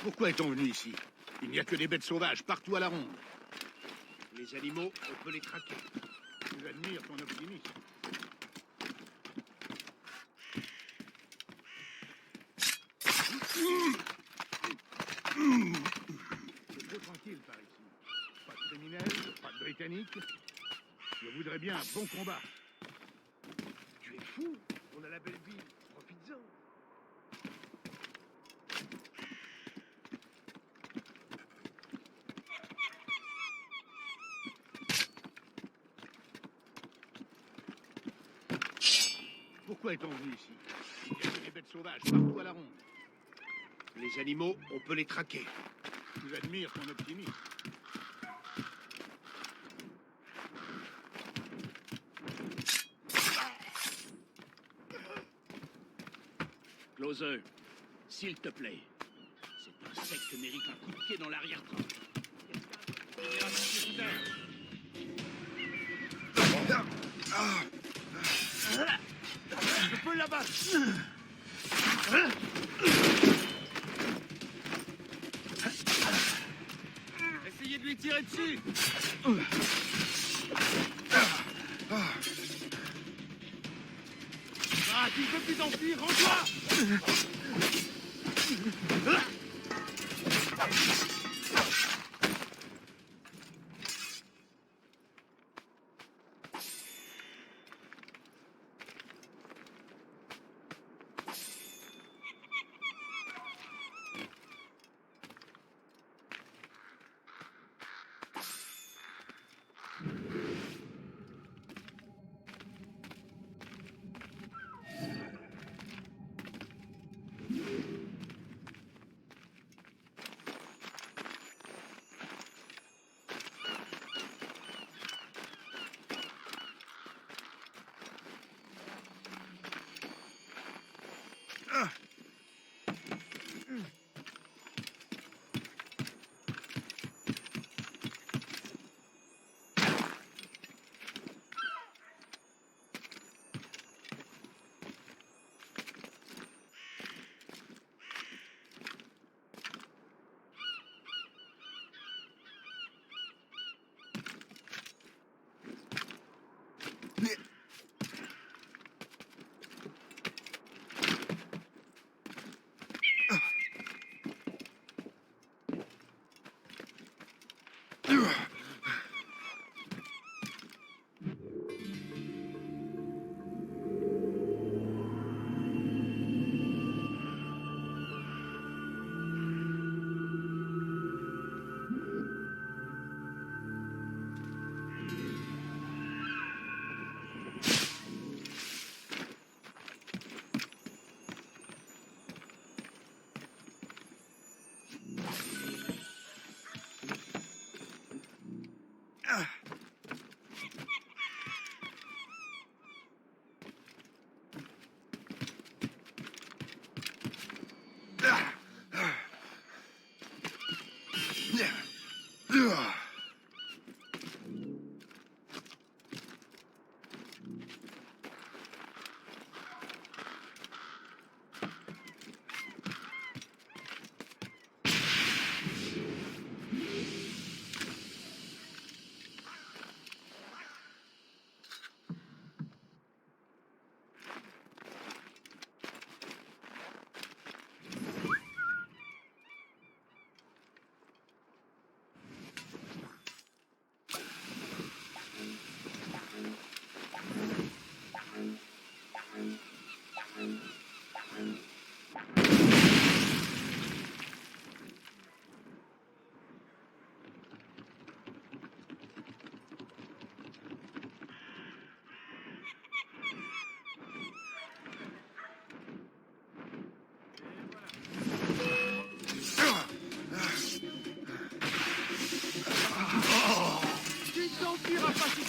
Pourquoi est-on venu ici? Il n'y a que des bêtes sauvages partout à la ronde. Les animaux, on peut les traquer. J'admire ton optimisme. C'est trop tranquille par ici. Pas de criminels, pas de britanniques. Je voudrais bien un bon combat. Tu es fou? On a la belle vie. Profites-en. Pourquoi est-on venu ici? Il y a que des bêtes sauvages partout à la ronde. Les animaux, on peut les traquer. J'admire ton optimisme. Closer, s'il te plaît. Cet insecte mérite un coup de pied dans l'arrière-train. Je peux l'abattre. Essayez de lui tirer dessus. Ah, tu ne peux plus t'enfuir, rends-toi.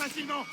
facilement.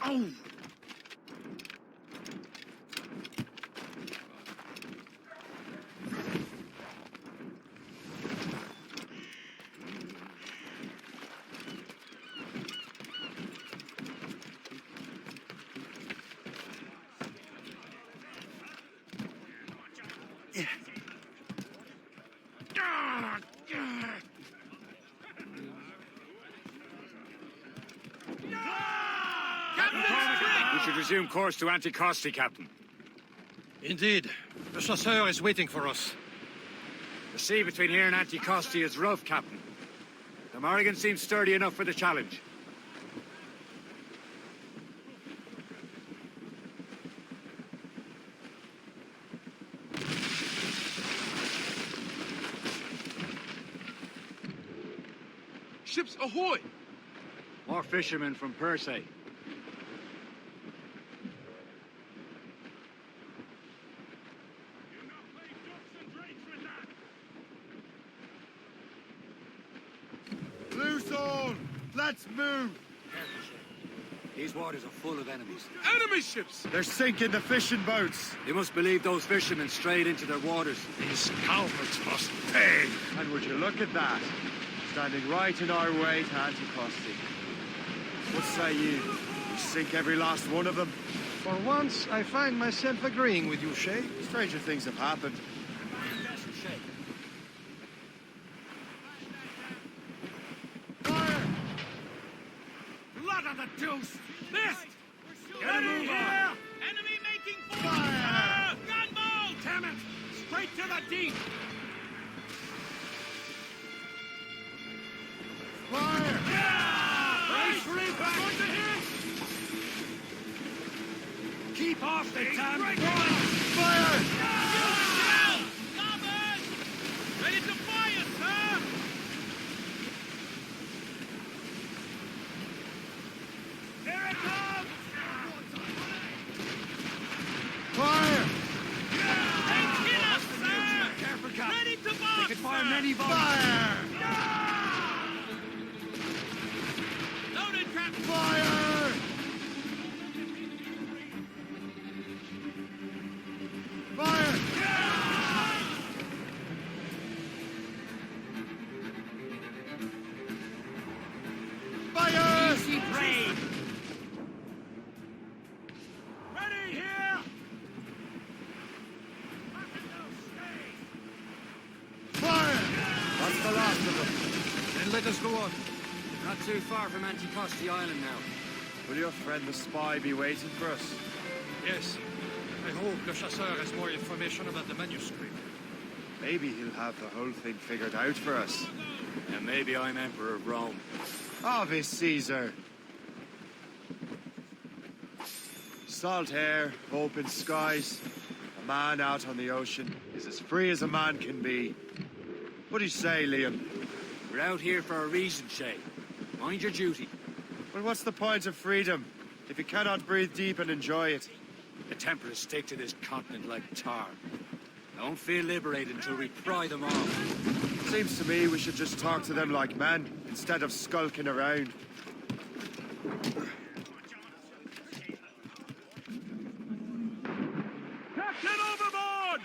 Oh! We should resume course to Anticosti, Captain. Indeed. The chasseur is waiting for us. The sea between here and Anticosti is rough, Captain. The Morrigan seems sturdy enough for the challenge. Ships ahoy! More fishermen from Persay. Loose on! Let's move! These waters are full of enemies. Enemy ships! They're sinking the fishing boats. They must believe those fishermen strayed into their waters. These cowards must pay. And would you look at that? Standing right in our way to Anticosti. What say you? We sink every last one of them? For once, I find myself agreeing with you, Shay. Stranger things have happened. Fire! Blood on the deuce! Missed! Get a move on! Enemy making fire! Gunboat! Damn it! Straight to the deep! Fire! Yeah! Brace reback! Going to hit! Keep off the damn fire! Yeah! Ready to fire, sir! Here it comes! Fire! Take it up, sir! Careful, Captain. Ready to box, they can fire many volleys. Fire! Loaded, Captain! Fire! Fire! Fire! Easy brain! Ready here! Fire! That's the last of them. Then let us go on. Not too far from Anticosti Island now. Will your friend the spy be waiting for us? Yes. I hope Le Chasseur has more information about the manuscript. Maybe he'll have the whole thing figured out for us. And maybe I'm Emperor of Rome. Ave Caesar. Salt air, open skies. A man out on the ocean is as free as a man can be. What do you say, Liam? We're out here for a reason, Shay. Mind your duty. Well, what's the point of freedom if you cannot breathe deep and enjoy it? The Templars stick to this continent like tar. Don't feel liberated until we pry them off. Seems to me we should just talk to them like men, instead of skulking around. Captain overboard!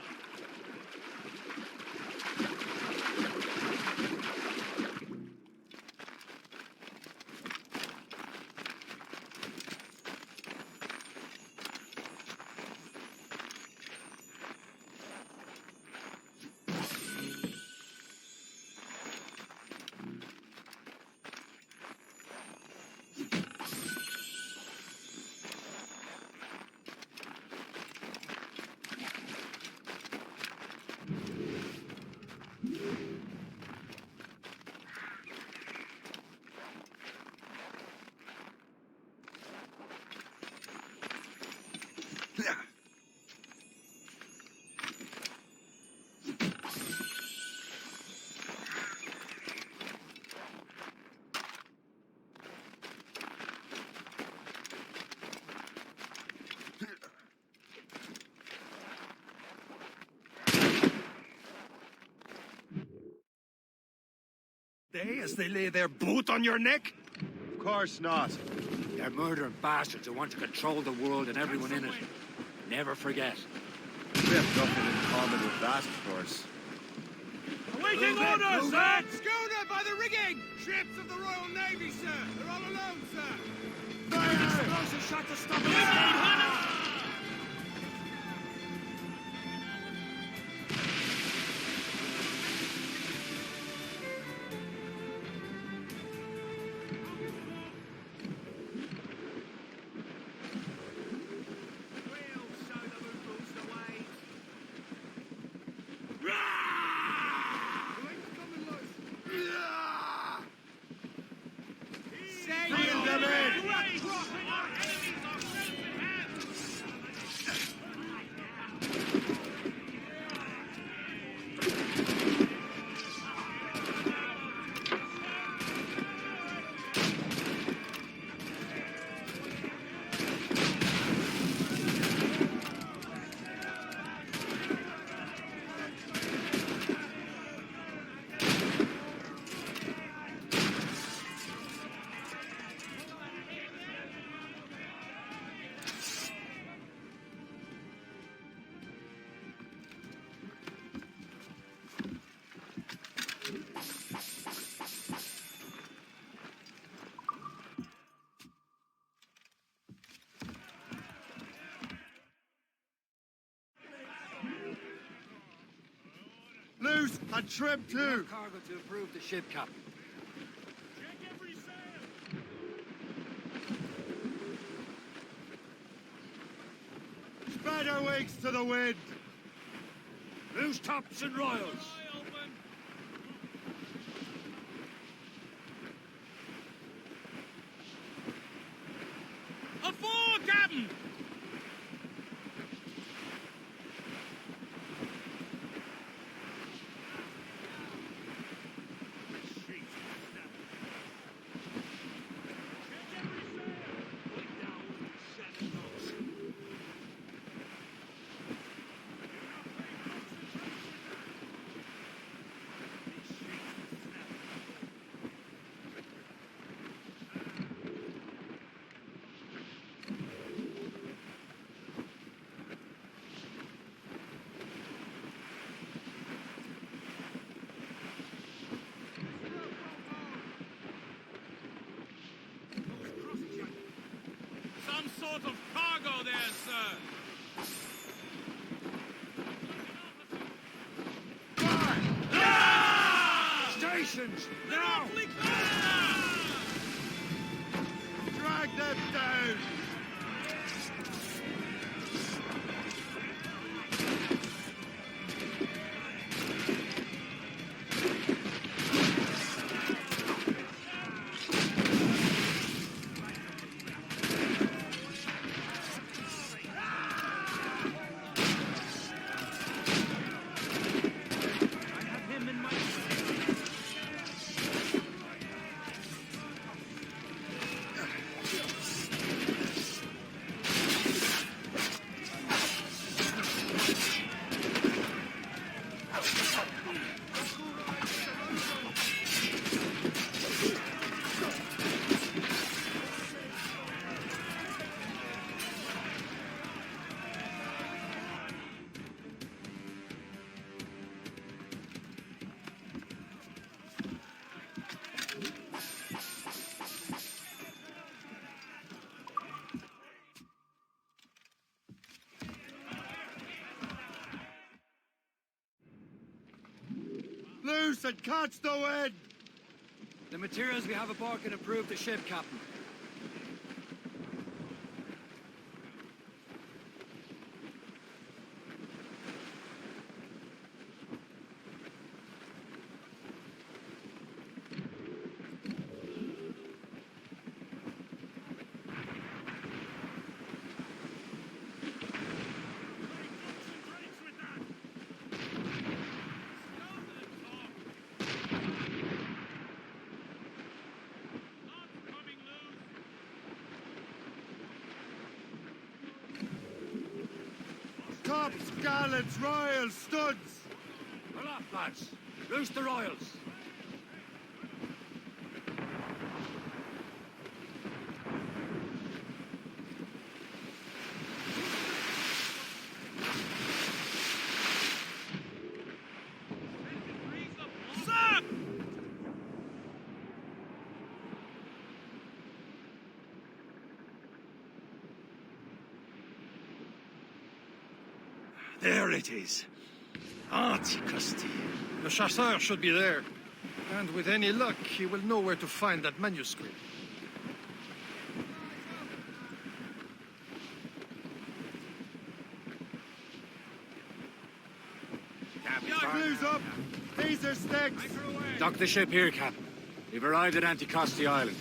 say as they lay their boot on your neck? Of course not. They're murdering bastards who want to control the world and everyone in it. Never forget. We have nothing in common with that, of course. Awaiting orders, sir! Schooner by the rigging! Ships of the Royal Navy, sir! They're all alone, sir! Fire! Explosive shot to stop them! Loose and trim too. Cargo to approve the ship, Captain. Spread our wings to the wind. Loose tops and royals. Aboard, Captain! Some sort of cargo there, sir. Stations! Now! Drag them down. Loose and catch the wind! The materials we have aboard can approve the ship, Captain. Tops, gallants, royals, studs! Well up, lads. Loose the royals. There it is. Anticosti. Le Chasseur should be there. And with any luck, he will know where to find that manuscript. Glue's up! These are sticks! Dock the ship here, Captain. We've arrived at Anticosti Island.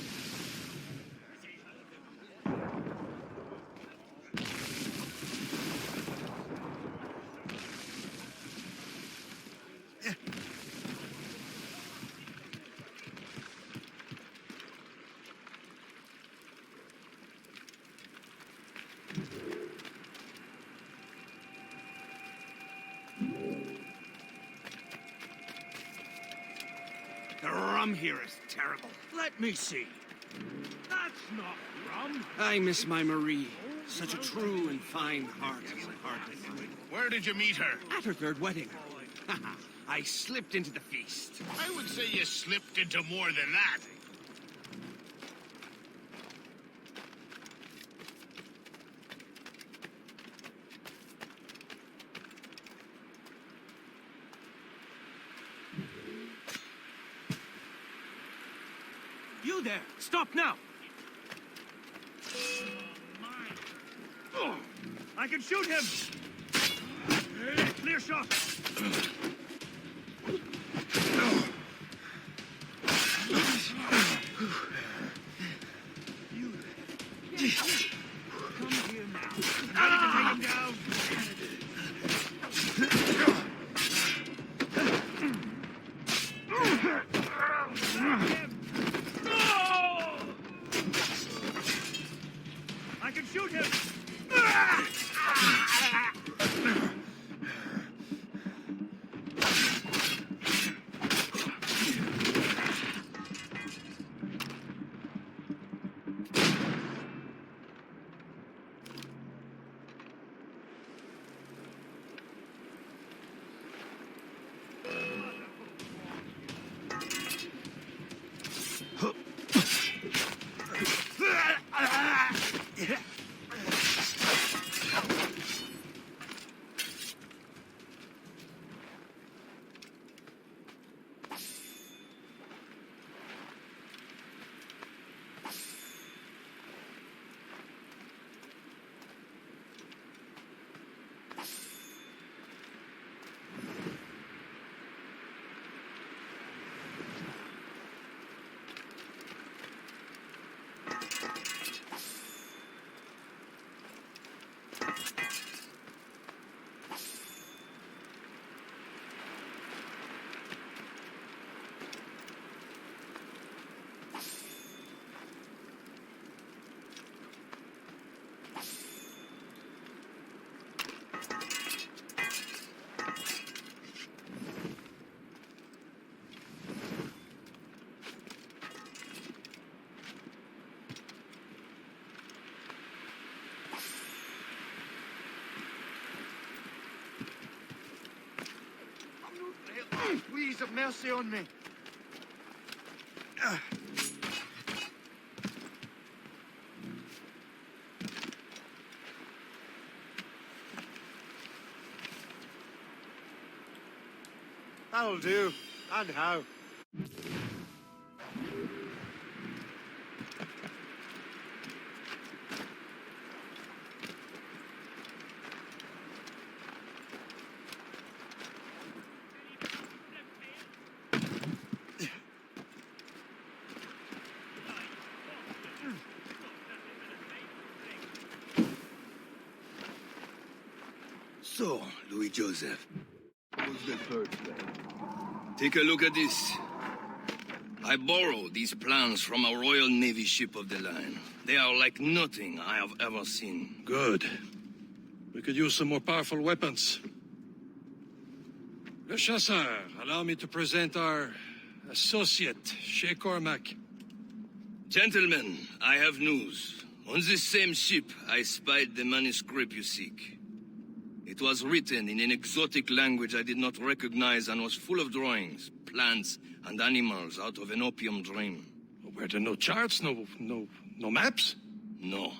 The rum here is terrible. Let me see. That's not rum. I miss my Marie. Such a true and fine heart I can hardly find. Where did you meet her? At her third wedding. I slipped into the feast. I would say you slipped into more than that. You there! Stop now! I can shoot him! Clear shot! Come here now. Ready to take him down? I can shoot him! Please have mercy on me. That'll do. And how? So, Louis Joseph, What's the third thing? take a look at this. I borrowed these plans from a Royal Navy ship of the line. They are like nothing I have ever seen. Good. We could use some more powerful weapons. Le Chasseur, allow me to present our associate, Shay Cormac. Gentlemen, I have news. On this same ship, I spied the manuscript you seek. It was written in an exotic language I did not recognize and was full of drawings, plants and animals out of an opium dream. Were there no charts, no maps? No.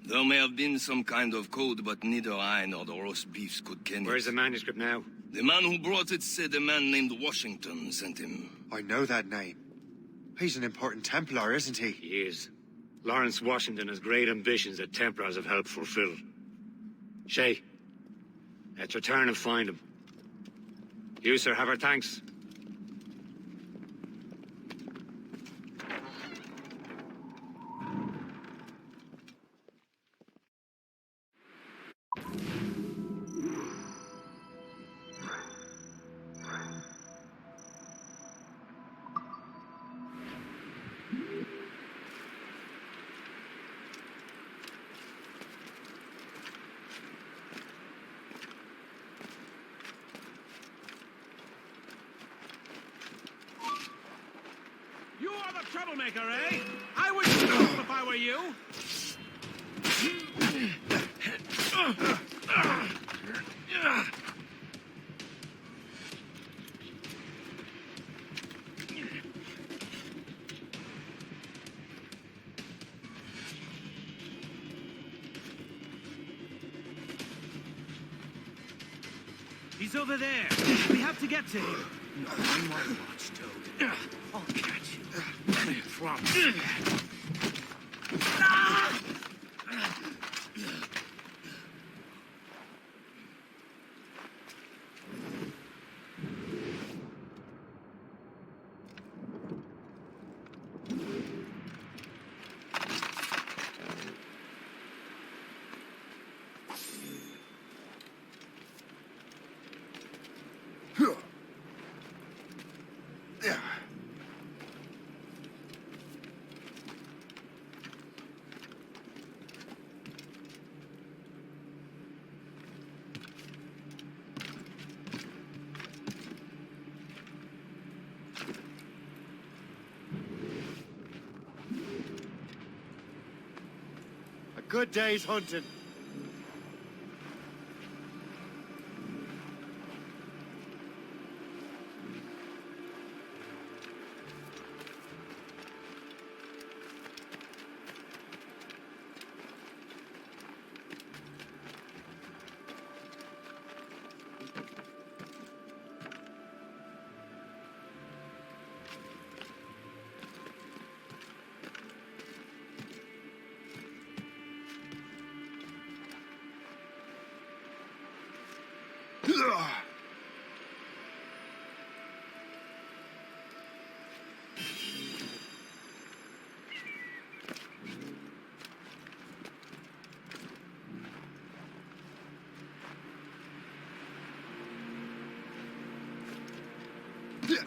There may have been some kind of code, but neither I nor the roast beefs could ken it. Where's the manuscript now? The man who brought it said a man named Washington sent him. I know that name. He's an important Templar, isn't he? He is. Lawrence Washington has great ambitions that Templars have helped fulfill. Shay, let's return and find him. You, sir, have our thanks. You are the troublemaker, eh? I would stop if I were you. He's over there. We have to get to him. No one more watch, Toad. I'll catch you. I promise. A good day's hunting. Yeah.